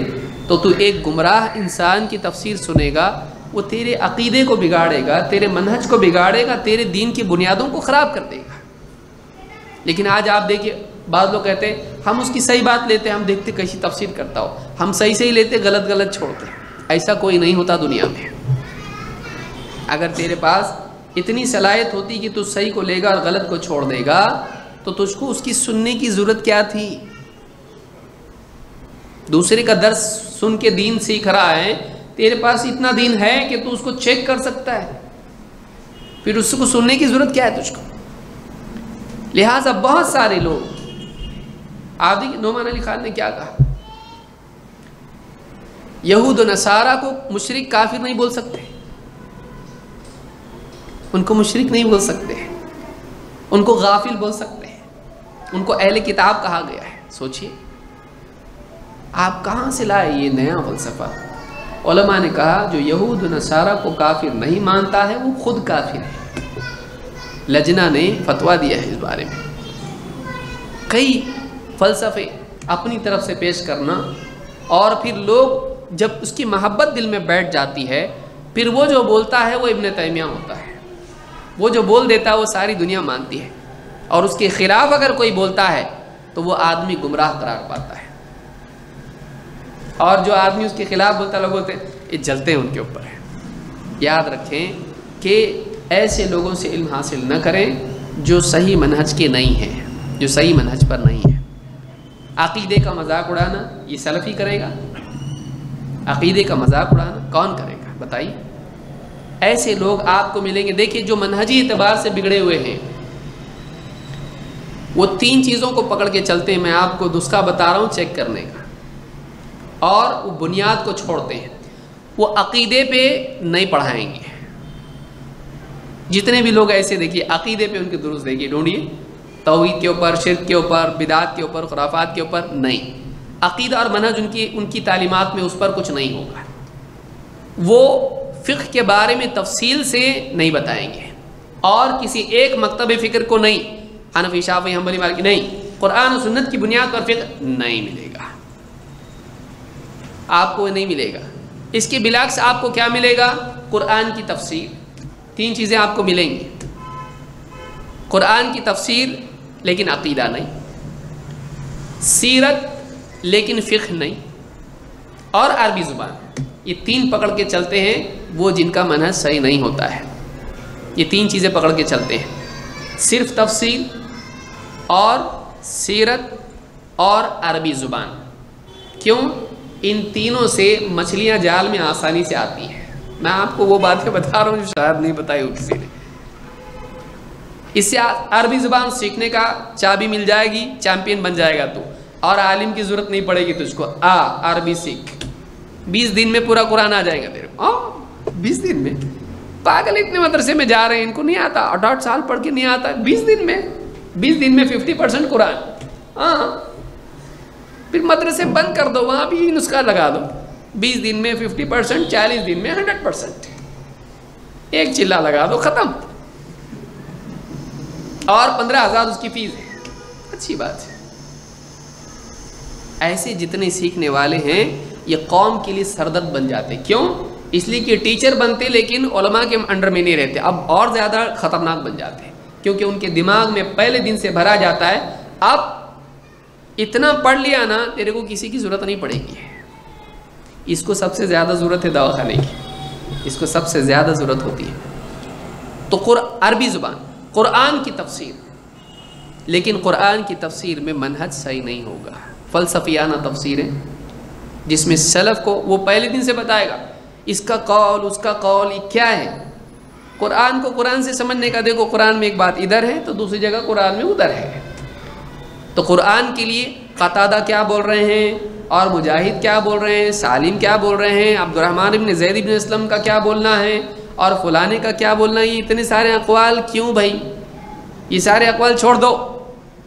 تو ایک گمراہ انسان کی تفسیر سنے گا، وہ تیرے عقیدے کو بگاڑے گا، تیرے منہج کو بگاڑے گا، تیرے دین کی بنیادوں کو خراب کر دے گا۔ لیکن آج آپ دیکھیے بعض لوگ کہتے ہیں ہم اس کی صحیح بات لیتے ہیں، ہم دیکھتے کیسی تفسیر کرتا ہو، ہم صحیح لیتے، غلط چھوڑتے۔ ایسا کوئی نہیں ہوتا دنیا میں۔ اگر تیرے پاس اتنی صلاحیت ہوتی کہ تو صحیح کو لے گا اور غلط کو چھوڑ دے گا تو تجھ کو اس کی سننے کی ضرورت کیا تھی؟ دوسرے کا درس سن کے دین سیکھ رہا ہے، تیرے پاس اتنا دین ہے کہ تو اس کو چیک کر سکتا ہے، پھر اس کو سننے کی ضرورت کیا ہے تجھ کو؟ لہٰذا بہت سارے لوگ آدھی نعمان علی خان نے کیا کہا؟ یہود و نصارہ کو مشرک کافر نہیں بول سکتے، ان کو مشرک نہیں بول سکتے، ان کو غافل بول سکتے ہیں، ان کو اہل کتاب کہا گیا ہے۔ سوچئے آپ کہاں سے لائے یہ نیا فلسفہ؟ علماء نے کہا جو یہود و نصارہ کو کافر نہیں مانتا ہے وہ خود کافر ہے۔ لجنہ نے فتویٰ دیا ہے اس بارے میں۔ کئی فلسفے اپنی طرف سے پیش کرنا، اور پھر لوگ جب اس کی محبت دل میں بیٹھ جاتی ہے، پھر وہ جو بولتا ہے وہ ابن تیمیہ ہوتا ہے، وہ جو بول دیتا ہے وہ ساری دنیا مانتی ہے، اور اس کے خلاف اگر کوئی بولتا ہے تو وہ آدمی گمراہ قرار پاتا ہے، اور جو آدمی اس کے خلاف بولتا ہے لوگ بولتے ہیں یہ جلتے ہیں ان کے اوپر ہے۔ یاد رکھیں کہ ایسے لوگوں سے علم حاصل نہ کریں جو صحیح منہج کے نہیں ہیں، جو صحیح منہج پر نہیں ہے۔ عقیدے کا مذاق اڑانا یہ سلفی کرے گا؟ عقیدے کا مذاق اڑانا کون کرے گا بتائیے؟ ایسے لوگ آپ کو ملیں گے۔ دیکھیے جو منہجی اعتبار سے بگڑے ہوئے ہیں وہ 3 چیزوں کو پکڑ کے چلتے ہیں، میں آپ کو نسخہ بتا رہا ہوں چیک کرنے کا، اور وہ بنیاد کو چھوڑتے ہیں۔ وہ عقیدے پہ نہیں پڑھائیں گے۔ جتنے بھی لوگ ایسے دیکھیے عقیدے پہ ان کے دروس دیکھیے، ڈھونڈیے، توحید کے اوپر، شرک کے اوپر، بدعات کے اوپر، خرافات کے اوپر نہیں۔ عقیدہ اور منہج ان کی تعلیمات میں اس پر کچھ نہیں ہوگا۔ وہ فقہ کے بارے میں تفصیل سے نہیں بتائیں گے، اور کسی ایک مکتب فکر کو نہیں، حنفی شافعی حنبلی مالکی نہیں، قرآن و سنت کی بنیاد پر فقہ نہیں ملے گا، آپ کو نہیں ملے گا۔ اس کے بالعکس آپ کو کیا ملے گا؟ قرآن کی تفسیر۔ 3 چیزیں آپ کو ملیں گی، قرآن کی تفسیر لیکن عقیدہ نہیں، سیرت لیکن فقہ نہیں، اور عربی زبان۔ یہ 3 پکڑ کے چلتے ہیں وہ جن کا منہج صحیح نہیں ہوتا ہے۔ یہ 3 چیزیں پکڑ کے چلتے ہیں، صرف تفسیر اور سیرت اور عربی زبان۔ کیوں؟ ان تینوں سے مچھلیاں جال میں آسانی سے آتی ہیں۔ میں آپ کو وہ باتیں بتا رہا ہوں جو شاید نہیں بتائی ہو کسی نے۔ اس سے عربی زبان سیکھنے کا چابی مل جائے گی، چیمپئن بن جائے گا تو، اور عالم کی ضرورت نہیں پڑے گی تجھ کو۔ عربی سیکھ، 20 دن میں پورا قرآن آ جائے گا تیرے کو۔ 20 دن میں؟ پاگل اتنے مدرسے میں جا رہے ہیں، ان کو نہیں آتا، 8 سال پڑھ کے نہیں آتا، 20 دن میں 50% قرآن۔ پھر مدرسے بند کر دو، وہاں بھی نسخہ لگا دو، 20 دن میں 50%، 40 دن میں 100%، ایک چلا لگا دو، ختم، اور 15,000 اس کی فیس ہے۔ اچھی بات ہے۔ ایسے جتنے سیکھنے والے ہیں یہ قوم کے لیے سردرد بن جاتے۔ کیوں؟ اس لیے کہ ٹیچر بنتے لیکن علماء کے انڈر میں نہیں رہتے، اب اور زیادہ خطرناک بن جاتے ہیں، کیونکہ ان کے دماغ میں پہلے دن سے بھرا جاتا ہے اب اتنا پڑھ لیا نا تیرے کو کسی کی ضرورت نہیں پڑے گی۔ اس کو سب سے زیادہ ضرورت ہے دواخانے کی، اس کو سب سے زیادہ ضرورت ہوتی ہے۔ تو عربی زبان، قرآن کی تفسیر، لیکن قرآن کی تفسیر میں منہج صحیح نہیں ہوگا، فلسفیانہ تفسیریں جس میں سلف کو وہ پہلے دن سے بتائے گا اس کا قول اس کا قول یہ کیا ہے۔ قرآن کو قرآن سے سمجھنے کا، دیکھو قرآن میں ایک بات ادھر ہے تو دوسری جگہ قرآن میں ادھر ہے، تو قرآن کے لیے قتادہ کیا بول رہے ہیں، اور مجاہد کیا بول رہے ہیں، سالم کیا بول رہے ہیں، عبد الرحمن بن زید بن اسلم کا کیا بولنا ہے، اور فلانے کا کیا بولنا ہے، یہ اتنے سارے اقوال کیوں بھائی؟ یہ سارے اقوال چھوڑ دو،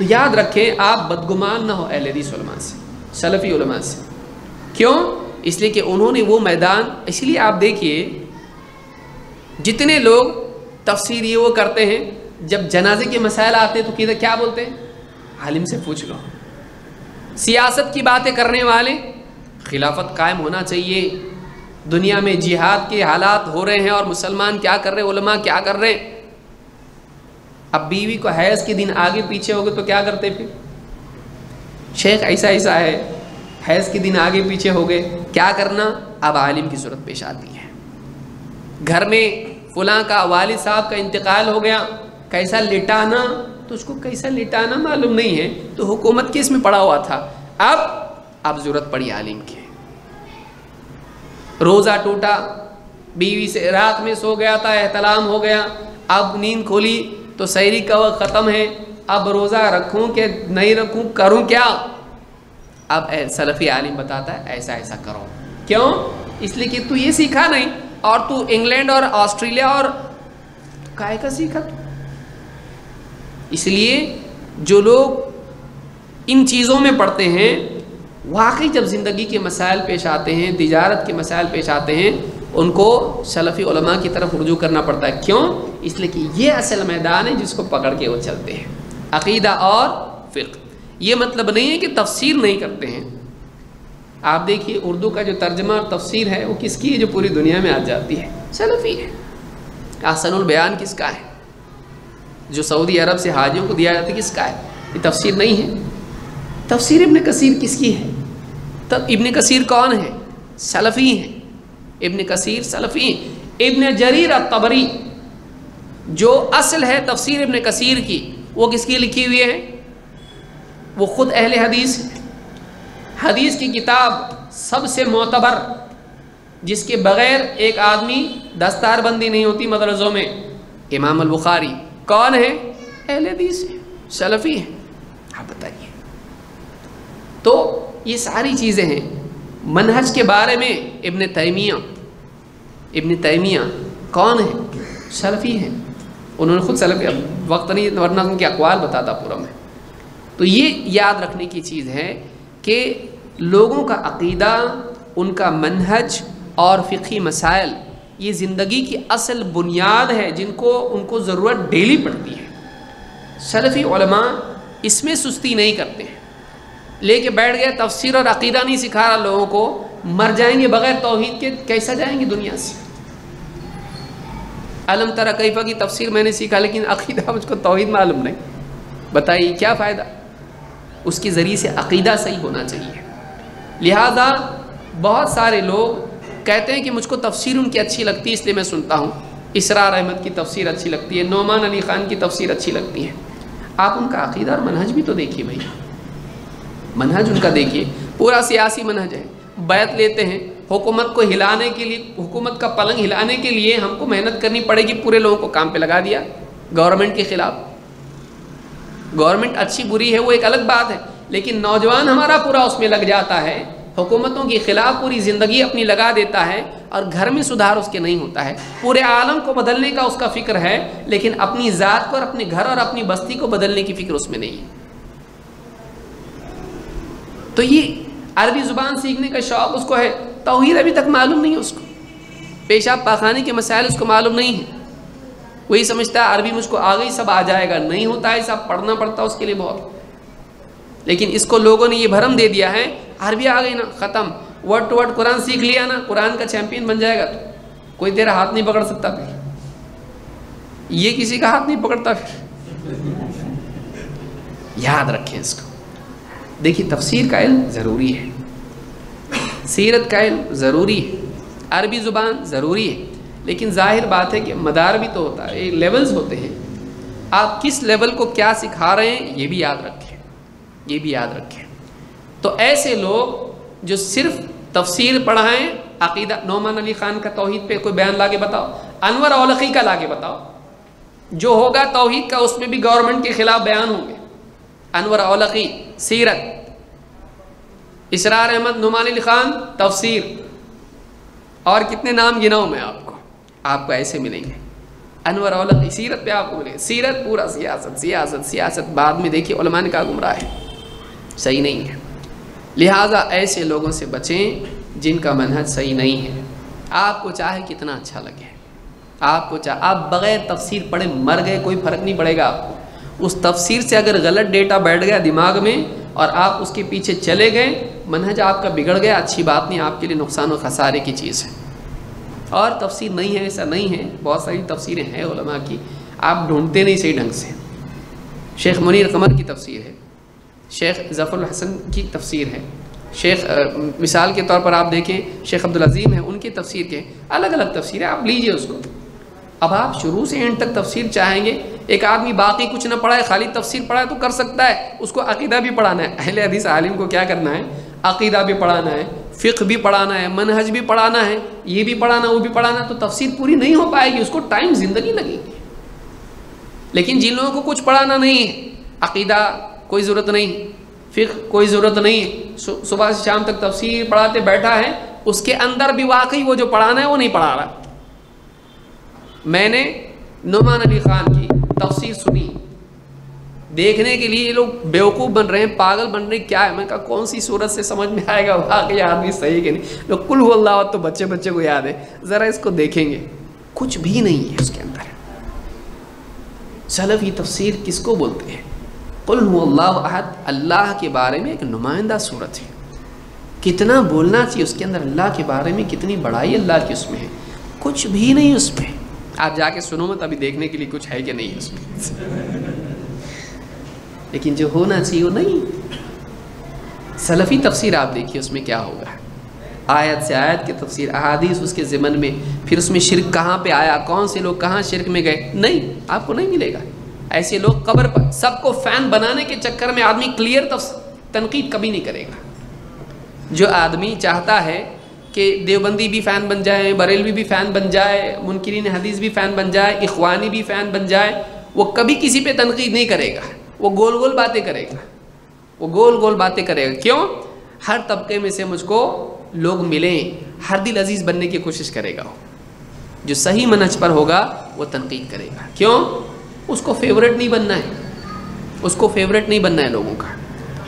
تو یاد رکھیں آپ بدگمان نہ ہو اہل حدیث علماء سے، سلفی علماء سے. کیوں؟ اس لیے کہ انہوں نے وہ میدان، اس لیے آپ دیکھیے جتنے لوگ تفسیر یہ وہ کرتے ہیں، جب جنازے کے مسائل آتے ہیں تو کیا بولتے ہیں؟ عالم سے پوچھ لو. سیاست کی باتیں کرنے والے، خلافت قائم ہونا چاہیے، دنیا میں جہاد کے حالات ہو رہے ہیں اور مسلمان کیا کر رہے ہیں، علماء کیا کر رہے ہیں. اب بیوی کو حیض کے دن آگے پیچھے ہو گئے تو کیا کرتے پھر؟ شیخ ایسا ایسا ہے، حیض کے دن آگے پیچھے ہو گئے، کیا کرنا؟ اب عالم کی ضرورت پیش آتی ہے. گھر میں فلاں کا والد صاحب کا انتقال ہو گیا، کیسا لٹانا، تو اس کو کیسا لٹانا معلوم نہیں ہے، تو حکومت کس میں پڑا ہوا تھا. اب ضرورت پڑی عالم کی. روزہ ٹوٹا، بیوی سے رات میں سو گیا تھا، احتلام ہو گیا، اب نیند کھولی تو سحری کا وقت ختم ہے، اب روزہ رکھوں کہ نہیں رکھوں، کروں کیا؟ اب سلفی عالم بتاتا ہے ایسا ایسا کرو. کیوں؟ اس لیے کہ تو یہ سیکھا نہیں، اور تو انگلینڈ اور آسٹریلیا اور کائے کا سیکھا تو. اس لیے جو لوگ ان چیزوں میں پڑھتے ہیں، واقعی جب زندگی کے مسائل پیش آتے ہیں، تجارت کے مسائل پیش آتے ہیں، ان کو سلفی علماء کی طرف رجوع کرنا پڑتا ہے. کیوں؟ اس لیے کہ یہ اصل میدان ہے جس کو پکڑ کے وہ چلتے ہیں، عقیدہ اور فقہ. یہ مطلب نہیں ہے کہ تفسیر نہیں کرتے ہیں. آپ دیکھیے اردو کا جو ترجمہ اور تفسیر ہے وہ کس کی ہے جو پوری دنیا میں آ جاتی ہے؟ سلفی ہے. احسن البیان کس کا ہے جو سعودی عرب سے حاجیوں کو دیا جاتا ہے؟ کس کا ہے؟ یہ تفسیر نہیں ہے. تفسیر ابن کثیر کس کی ہے؟ تب ابن کثیر کون ہے؟ سلفی ہیں. ابن کثیر سلفی ہیں. ابن جریر الطبری جو اصل ہے تفسیر ابن کثیر کی، وہ کس کی لکھی ہوئی ہے؟ وہ خود اہل حدیث ہے. حدیث کی کتاب سب سے معتبر جس کے بغیر ایک آدمی دستار بندی نہیں ہوتی مدرسوں میں، امام البخاری کون ہے؟ اہل حدیث ہے، سلفی ہے. آپ بتائیے. تو یہ ساری چیزیں ہیں. منہج کے بارے میں ابن تیمیہ کون ہے؟ سلفی ہیں. انہوں نے خود سلفی، وقت نہیں ورنہ ان کے اقوال بتاتا پورا میں. تو یہ یاد رکھنے کی چیز ہے کہ لوگوں کا عقیدہ، ان کا منہج اور فقہی مسائل یہ زندگی کی اصل بنیاد ہے جن کو ان کو ضرورت ڈیلی پڑتی ہے. سلفی علماء اس میں سستی نہیں کرتے ہیں. لے کے بیٹھ گئے تفسیر اور عقیدہ نہیں سکھا رہا لوگوں کو، مر جائیں گے بغیر توحید کے، کیسا جائیں گے دنیا سے؟ علم تری کیف کی تفسیر میں نے سیکھا لیکن عقیدہ مجھ کو توحید معلوم نہیں، بتائیے کیا فائدہ؟ اس کے ذریعے سے عقیدہ صحیح ہونا چاہیے. لہذا بہت سارے لوگ کہتے ہیں کہ مجھ کو تفسیر ان کی اچھی لگتی ہے اس لیے میں سنتا ہوں. اسرار احمد کی تفسیر اچھی لگتی ہے، نعمان علی خان کی تفسیر اچھی لگتی ہے. آپ ان کا عقیدہ اور منہج بھی تو دیکھیے بھائی. منہج ان کا دیکھیے، پورا سیاسی منہج ہے. بیعت لیتے ہیں حکومت کو ہلانے کے لیے، حکومت کا پلنگ ہلانے کے لیے ہم کو محنت کرنی پڑے گی، پورے لوگوں کو کام پہ لگا دیا گورنمنٹ کے خلاف. گورنمنٹ اچھی بری ہے وہ ایک الگ بات ہے، لیکن نوجوان ہمارا پورا اس میں لگ جاتا ہے، حکومتوں کے خلاف پوری زندگی اپنی لگا دیتا ہے، اور گھر میں سدھار اس کے نہیں ہوتا ہے. پورے عالم کو بدلنے کا اس کا فکر ہے، لیکن اپنی ذات کو اور اپنے گھر اور اپنی بستی کو بدلنے کی فکر اس میں نہیں ہے. تو یہ عربی زبان سیکھنے کا شوق اس کو ہے، توحید ابھی تک معلوم نہیں ہے اس کو، پیشاب پاخانے کے مسائل اس کو معلوم نہیں ہے. وہی سمجھتا ہے عربی مجھ کو آ گئی سب آ جائے گا، نہیں ہوتا ہے، سب پڑھنا پڑتا اس کے لیے بہت. لیکن اس کو لوگوں نے یہ بھرم دے دیا ہے عربی آ گئی نا ختم، ورڈ ٹو ورڈ قرآن سیکھ لیا نا، قرآن کا چیمپئن بن جائے گا، تو کوئی تیرا ہاتھ نہیں پکڑ سکتا. پھر یہ کسی کا ہاتھ نہیں پکڑتا. پھر یاد رکھیں اس کو. دیکھیے تفسیر کا علم ضروری ہے، سیرت کا علم ضروری ہے، عربی زبان ضروری ہے، لیکن ظاہر بات ہے کہ مدار بھی تو ہوتا ہے، لیولز ہوتے ہیں. آپ کس لیول کو کیا سکھا رہے ہیں یہ بھی یاد رکھیں، یہ بھی یاد رکھیں. تو ایسے لوگ جو صرف تفسیر پڑھائیں، عقیدہ، نعمان علی خان کا توحید پہ کوئی بیان لا کے بتاؤ، انور اولقی کا لا کے بتاؤ، جو ہوگا توحید کا اس میں بھی گورنمنٹ کے خلاف بیان ہوں گے. انور اولقی سیرت، اسرار احمد، نعمان علی خان تفسیر، اور کتنے نام گناؤں میں آپ کو ایسے ملیں گے. انور اولق سیرت پہ آپ کو ملے، سیرت پورا سیاست سیاست سیاست، بعد میں دیکھیے علماء نے کہا گمراہ ہے، صحیح نہیں ہے۔ لہٰذا ایسے لوگوں سے بچیں جن کا منہج صحیح نہیں ہے۔ آپ کو چاہے کتنا اچھا لگے، آپ کو چاہے آپ بغیر تفسیر پڑھے مر گئے، کوئی فرق نہیں پڑے گا آپ کو۔ اس تفسیر سے اگر غلط ڈیٹا بیٹھ گیا دماغ میں اور آپ اس کے پیچھے چلے گئے، منہج آپ کا بگڑ گیا، اچھی بات نہیں، آپ کے لیے نقصان و خسارے کی چیز ہے۔ اور تفسیر نہیں ہے ایسا نہیں ہے، بہت ساری تفسیریں ہیں علماء کی، آپ ڈھونڈتے نہیں صحیح ڈھنگ سے۔ شیخ منیر قمر کی تفسیر ہے، شیخ ظفر الحسن کی تفسیر ہے، شیخ مثال کے طور پر آپ دیکھیں شیخ عبدالعظیم ہیں، ان کی تفسیر کے الگ الگ تفسیر ہے، آپ لیجئے اس کو۔ اب آپ شروع سے اینڈ تک تفسیر چاہیں گے، ایک آدمی باقی کچھ نہ پڑھائے خالی تفسیر پڑھائے تو کر سکتا ہے، اس کو عقیدہ بھی پڑھانا ہے۔ اہل حدیث عالم کو کیا کرنا ہے؟ عقیدہ بھی پڑھانا ہے، فقہ بھی پڑھانا ہے، منہج بھی پڑھانا ہے، یہ بھی پڑھانا وہ بھی پڑھانا، تو تفسیر پوری نہیں ہو پائے گی، اس کو ٹائم زندگی لگے گی۔ لیکن جن لوگوں کو کچھ پڑھانا نہیں ہے، عقیدہ کوئی ضرورت نہیں، فقہ کوئی ضرورت نہیں، صبح سے شام تک تفسیر پڑھاتے بیٹھا ہے، اس کے اندر بھی واقعی وہ جو پڑھانا ہے وہ نہیں پڑھا رہا۔ میں نے نعمان علی خان کی تفسیر سنی، دیکھنے کے لیے یہ لوگ بیوقوف بن رہے ہیں، پاگل بن رہے ہیں، کیا ہے؟ میں کہا کون سی صورت سے سمجھ میں آئے گا واقعی آدمی صحیح کہ نہیں؟ لوگ قل هو اللہ تو بچے بچے کو یاد ہے، ذرا اس کو دیکھیں گے، کچھ بھی نہیں ہے اس کے اندر۔ سلفی تفسیر کس کو بولتے ہیں؟ قل هو اللہ احد، اللہ کے بارے میں ایک نمائندہ صورت ہے، کتنا بولنا چاہیے اس کے اندر، اللہ کے بارے میں کتنی بڑائی اللہ کی اس میں ہے، کچھ بھی نہیں اس میں۔ آپ جا کے سنو مت، ابھی دیکھنے کے لیے کچھ ہے کہ نہیں اس میں، لیکن جو ہونا چاہیے وہ نہیں۔ سلفی تفسیر آپ دیکھیے اس میں کیا ہوگا، آیت سے آیت کی تفسیر، احادیث اس کے ضمن میں، پھر اس میں شرک کہاں پہ آیا، کون سے لوگ کہاں شرک میں گئے، نہیں، آپ کو نہیں ملے گا۔ ایسے لوگ قبر پر سب کو فین بنانے کے چکر میں آدمی کلیئر تنقید کبھی نہیں کرے گا۔ جو آدمی چاہتا ہے کہ دیوبندی بھی فین بن جائے، بریلوی بھی فین بن جائے، منکرین حدیث بھی فین بن جائے، اخوانی بھی فین بن جائے، وہ کبھی کسی پہ تنقید نہیں کرے گا، وہ گول گول باتیں کرے گا، وہ گول گول باتیں کرے گا۔ کیوں؟ ہر طبقے میں سے مجھ کو لوگ ملیں، ہر دل عزیز بننے کی کوشش کرے گا۔ جو صحیح منہج پر ہوگا وہ تنقید کرے گا، کیوں؟ اس کو فیورٹ نہیں بننا ہے، اس کو فیورٹ نہیں بننا ہے لوگوں کا،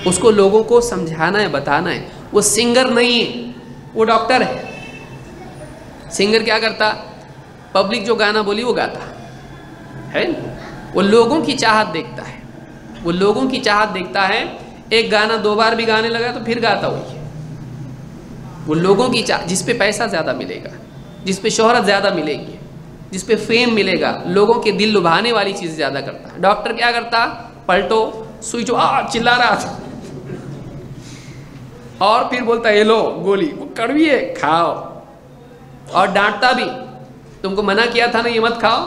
اس کو لوگوں کو سمجھانا ہے، بتانا ہے۔ وہ سنگر نہیں ہے، وہ ڈاکٹر ہے۔ سنگر کیا کرتا؟ پبلک جو گانا بولی وہ گاتا ہے، وہ لوگوں کی چاہت دیکھتا ہے، وہ لوگوں کی چاہت دیکھتا ہے، ایک گانا دو بار بھی گانے لگا تو پھر گاتا وہی ہے۔ وہ لوگوں کی چاہت، جس پہ پیسہ زیادہ ملے گا، جس پہ شہرت زیادہ ملے گی، جس پہ فیم ملے گا، لوگوں کے دل لبھانے والی چیز زیادہ کرتا ہے۔ ڈاکٹر کیا کرتا؟ پلٹو سوئی جو چلا رہا تھا اور پھر بولتا ہے یہ لو گولی، وہ کڑوی ہے کھاؤ، اور ڈانٹتا بھی، تم کو منع کیا تھا نا یہ مت کھاؤ،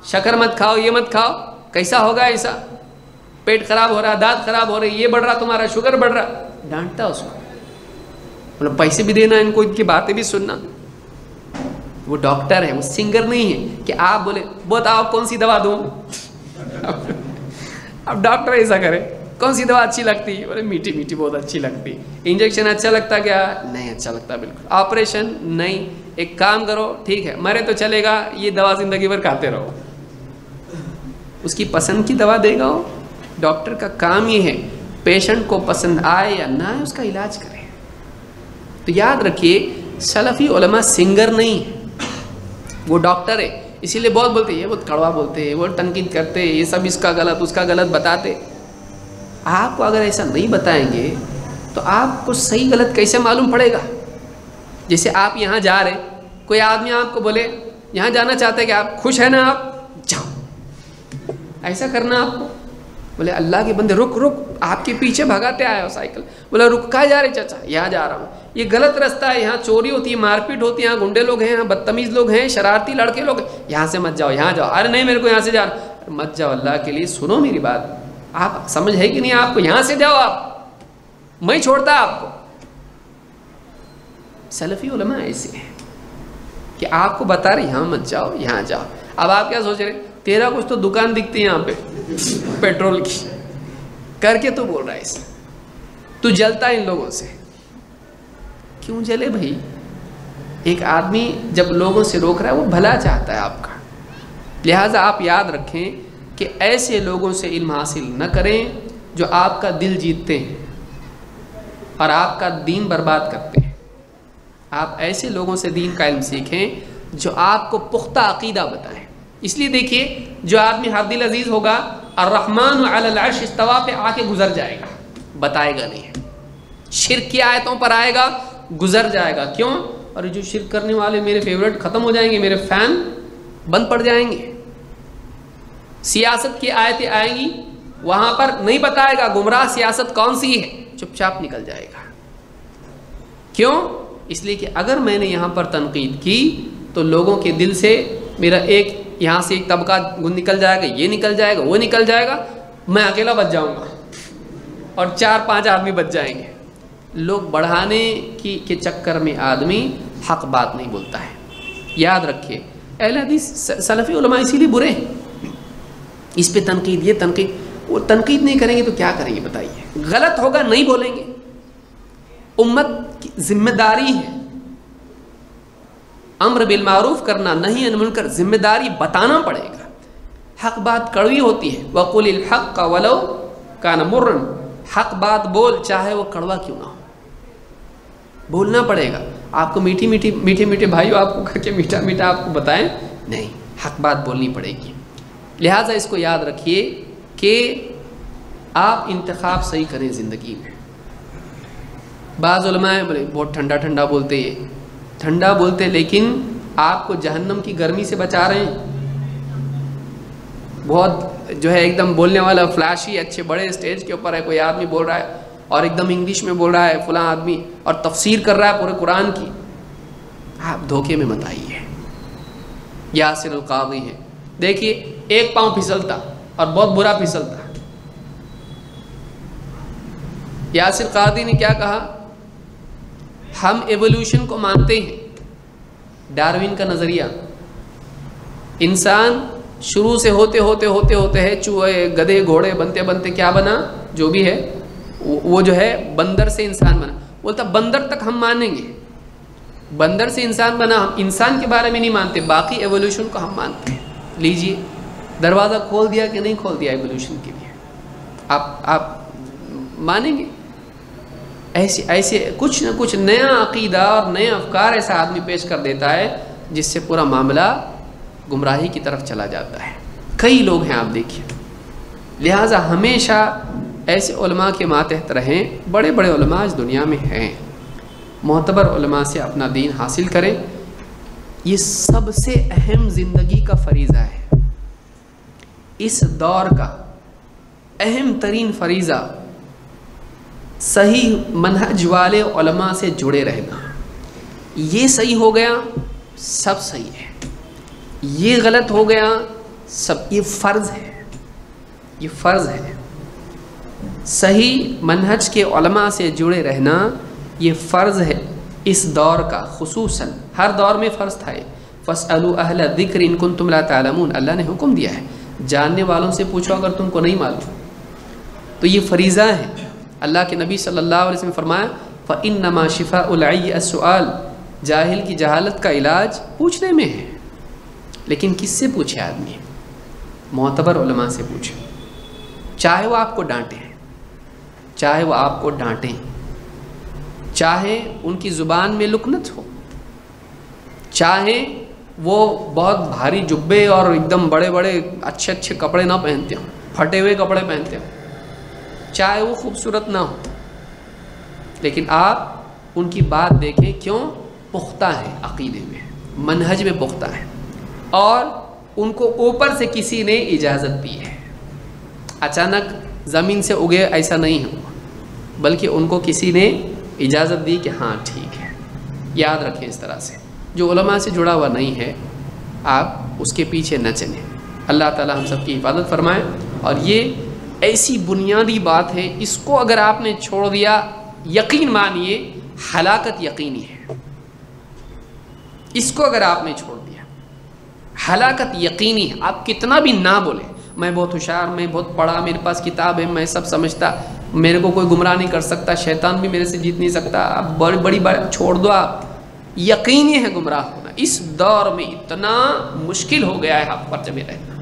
شکر مت کھاؤ، یہ مت کھاؤ، کیسا ہوگا ایسا، پیٹ خراب ہو رہا، دانت خراب ہو رہی، یہ بڑھ رہا تمہارا، شوگر بڑھ رہا، ڈانٹتا اس کو، مطلب پیسے بھی دینا ان کو، ان کی باتیں بھی سننا۔ وہ ڈاکٹر ہے، وہ سنگر نہیں ہے کہ آپ بولے بتاؤ کون سی دوا دوں۔ اب ڈاکٹر ایسا کرے، کون سی دوا اچھی لگتی؟ بولے میٹھی میٹھی بہت اچھی لگتی۔ انجیکشن اچھا لگتا کیا؟ نہیں اچھا لگتا بالکل۔ آپریشن نہیں، ایک کام کرو ٹھیک ہے مرے تو چلے گا، یہ دوا زندگی بھر کھاتے رہو۔ اس کی پسند کی دوا دے گا وہ۔ ڈاکٹر کا کام یہ ہے پیشنٹ کو پسند آئے یا نہ آئے اس کا علاج کرے۔ تو یاد رکھیے سلفی علماء سنگر نہیں ہے، وہ ڈاکٹر ہے، اسی لیے بہت بولتے ہیں، یہ بہت کڑوا بولتے ہیں، وہ تنقید کرتے ہیں، یہ سب اس کا غلط اس کا غلط بتاتے۔ آپ کو اگر ایسا نہیں بتائیں گے تو آپ کو صحیح غلط کیسے معلوم پڑے گا؟ جیسے آپ یہاں جا رہے، کوئی آدمی آپ کو بولے یہاں جانا چاہتے کہ آپ خوش ہیں نا، آپ جاؤ، ایسا کرنا آپ کو۔ بولے اللہ کے بندے رک رک، آپ کے پیچھے بھگاتے آئے ہو سائیکل، بولا رک کہاں جا رہے؟ چچا یہاں جا رہا ہوں، یہ غلط رستہ ہے، یہاں چوری ہوتی ہے، مار پیٹ ہوتی ہے، یہاں گنڈے لوگ ہیں، یہاں بدتمیز لوگ ہیں، شرارتی لڑکے لوگ ہیں، یہاں سے مت جاؤ، یہاں جاؤ۔ ارے نہیں میرے کو یہاں سے جانا، مت جاؤ، اللہ کے لیے سنو میری بات، آپ سمجھ ہے کہ نہیں آپ کو؟ یہاں سے جاؤ، آپ میں چھوڑتا آپ کو۔ سلفی علماء ایسے ہیں کہ آپ کو بتا رہے یہاں مت جاؤ، یہاں جاؤ۔ اب آپ کیا سوچ رہے؟ تیرا کچھ تو دکان دکھتی ہے یہاں پہ پیٹرول کی، کر کے تو بول رہا ہے اسے، تو جلتا ہے ان لوگوں سے۔ کیوں جلے بھائی؟ ایک آدمی جب لوگوں سے روک رہا ہے وہ بھلا چاہتا ہے آپ کا، لہٰذا آپ یاد رکھیں کہ ایسے لوگوں سے علم حاصل نہ کریں جو آپ کا دل جیتتے ہیں اور آپ کا دین برباد کرتے ہیں۔ آپ ایسے لوگوں سے دین کا علم سیکھیں جو آپ کو پختہ عقیدہ بتائیں۔ اس لیے دیکھیے، جو آدمی حافظ العزیز ہوگا الرحمن علی العرش استوا پہ آ کے گزر جائے گا، بتائے گا نہیں، شرک کی آیتوں پر آئے گا، گزر جائے گا۔ کیوں؟ اور جو شرک کرنے والے میرے فیورٹ ختم ہو جائیں گے، میرے فین بند پڑ جائیں گے۔ سیاست کی آیتیں آئیں گی، وہاں پر نہیں بتائے گا گمراہ سیاست کون سی ہے، چپ چاپ نکل جائے گا۔ کیوں؟ اس لیے کہ اگر میں نے یہاں پر تنقید کی تو لوگوں کے دل سے میرا ایک یہاں سے ایک طبقہ نکل جائے گا، یہ نکل جائے گا، وہ نکل جائے گا، میں اکیلا بچ جاؤں گا اور 4-5 آدمی بچ جائیں گے۔ لوگ بڑھانے کے چکر میں آدمی حق بات نہیں بولتا ہے۔ یاد رکھیے، اہل حدیث سلفی علماء اسی لیے برے ہیں۔ اس پہ تنقید، یہ تنقید، وہ تنقید نہیں کریں گے تو کیا کریں گے بتائیے؟ غلط ہوگا نہیں بولیں گے۔ امت کی ذمہ داری ہے امر بالمعروف کرنا، نہی عن منکر، ذمہ داری بتانا پڑے گا۔ حق بات کڑوی ہوتی ہے، وَقُلِ الْحَقَّ وَلَوْ كَانَ مُرًّا، حق بات بول چاہے وہ کڑوا کیوں نہ ہو، بولنا پڑے گا۔ آپ کو میٹھے میٹھے بھائیو آپ کو کر کے میٹھا میٹھا آپ کو بتائیں نہیں، حق بات بولنی پڑے گی۔ لہٰذا اس کو یاد رکھیے کہ آپ انتخاب صحیح کریں زندگی میں۔ بعض علماء بولے بہت ٹھنڈا ٹھنڈا بولتے، یہ ٹھنڈا بولتے لیکن آپ کو جہنم کی گرمی سے بچا رہے ہیں۔ بہت جو ہے ایک دم بولنے والا فلاشی، اچھے بڑے اسٹیج کے اوپر ہے کوئی آدمی بول رہا ہے اور ایک دم انگلش میں بول رہا ہے فلاں آدمی، اور تفسیر کر رہا ہے پورے قرآن کی، آپ دھوکے میں مت آئیے۔ یاسر القاضی ہے، دیکھیے ایک پاؤں پھسلتا اور بہت برا پھسلتا۔ یاسر قاضی نے کیا کہا؟ ہم ایوولوشن کو مانتے ہیں، ڈاروین کا نظریہ، انسان شروع سے ہوتے ہے چوہے گدھے گھوڑے بنتے بنتے کیا بنا، جو بھی ہے وہ جو ہے بندر سے انسان بنا۔ بولتا بندر تک ہم مانیں گے، بندر سے انسان بنا، ہم انسان کے بارے میں نہیں مانتے، باقی ایوولوشن کو ہم مانتے ہیں۔ لیجئے دروازہ کھول دیا کہ نہیں کھول دیا ایوولوشن کے لیے؟ آپ مانیں گے؟ ایسے کچھ نہ کچھ نیا عقیدہ اور نئے افکار ایسا آدمی پیش کر دیتا ہے جس سے پورا معاملہ گمراہی کی طرف چلا جاتا ہے۔ کئی لوگ ہیں آپ دیکھیے۔ لہٰذا ہمیشہ ایسے علماء کے ماتحت رہیں، بڑے بڑے علماء اس دنیا میں ہیں، معتبر علماء سے اپنا دین حاصل کریں۔ یہ سب سے اہم زندگی کا فریضہ ہے، اس دور کا اہم ترین فریضہ صحیح منہج والے علماء سے جڑے رہنا۔ یہ صحیح ہو گیا سب صحیح ہے، یہ غلط ہو گیا سب، یہ فرض ہے، یہ فرض ہے۔ صحیح منہج کے علماء سے جڑے رہنا یہ فرض ہے اس دور کا، خصوصاً ہر دور میں فرض تھا۔ فَاسْأَلُوا أَهْلَ الذِّكْرِ إِن كُنتُمْ لَا تَعْلَمُونَ، اللہ نے حکم دیا ہے جاننے والوں سے پوچھو اگر تم کو نہیں معلوم، تو یہ فریضہ ہے۔ اللہ کے نبی صلی اللہ علیہ وسلم نے فرمایا فَإِنَّمَا شِفَاءُ الْعَيِّ السُّؤَالُ، جاہل کی جہالت کا علاج پوچھنے میں ہے۔ لیکن کس سے پوچھے آدمی؟ معتبر علماء سے پوچھے، چاہے وہ آپ کو ڈانٹیں، چاہے وہ آپ کو ڈانٹیں، چاہے ان کی زبان میں لکنت ہو، چاہے وہ بہت بھاری جبے اور ایک دم بڑے بڑے اچھے اچھے کپڑے نہ پہنتے ہوں، پھٹے ہوئے کپڑے پہنتے ہوں، چاہے وہ خوبصورت نہ ہو، لیکن آپ ان کی بات دیکھیں، کیوں؟ پختہ ہے عقیدے میں، منہج میں پختہ ہے، اور ان کو اوپر سے کسی نے اجازت دی ہے، اچانک زمین سے اگے ایسا نہیں ہوا، بلکہ ان کو کسی نے اجازت دی کہ ہاں ٹھیک ہے۔ یاد رکھیں اس طرح سے، جو علماء سے جڑا ہوا نہیں ہے آپ اس کے پیچھے نہ چلیں۔ اللہ تعالی ہم سب کی حفاظت فرمائے۔ اور یہ ایسی بنیادی بات ہے، اس کو اگر آپ نے چھوڑ دیا یقین مانیے ہلاکت یقینی ہے، اس کو اگر آپ نے چھوڑ دیا ہلاکت یقینی ہے۔ آپ کتنا بھی نہ بولیں میں بہت ہوشیار، میں بہت پڑھا، میرے پاس کتاب ہے، میں سب سمجھتا، میرے کو کوئی گمراہ نہیں کر سکتا، شیطان بھی میرے سے جیت نہیں سکتا، آپ بڑی بات چھوڑ دو آپ، یقینی ہے گمراہ ہونا. اس دور میں اتنا مشکل ہو گیا ہے حق پر جمے رہنا.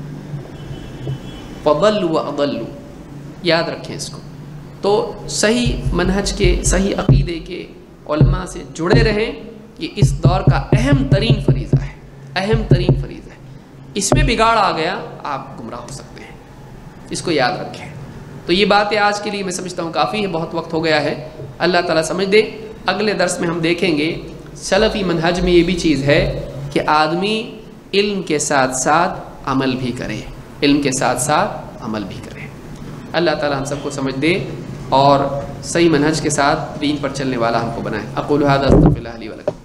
فضلوا واضلوا، یاد رکھیں اس کو. تو صحیح منہج کے، صحیح عقیدے کے علماء سے جڑے رہیں. یہ اس دور کا اہم ترین فریضہ ہے، اہم ترین فریضہ ہے. اس میں بگاڑ آ گیا آپ گمراہ ہو سکتے ہیں، اس کو یاد رکھیں. تو یہ باتیں آج کے لیے میں سمجھتا ہوں کافی ہے، بہت وقت ہو گیا ہے. اللہ تعالیٰ سمجھ دے. اگلے درس میں ہم دیکھیں گے سلفی منہج میں یہ بھی چیز ہے کہ آدمی علم کے ساتھ ساتھ عمل بھی کرے، علم کے ساتھ ساتھ عمل بھی کرے. اللہ تعالیٰ ہم سب کو سمجھ دے اور صحیح منہج کے ساتھ دین پر چلنے والا ہم کو بنائے. اقول ھذا استغفر اللہ لی ولکم.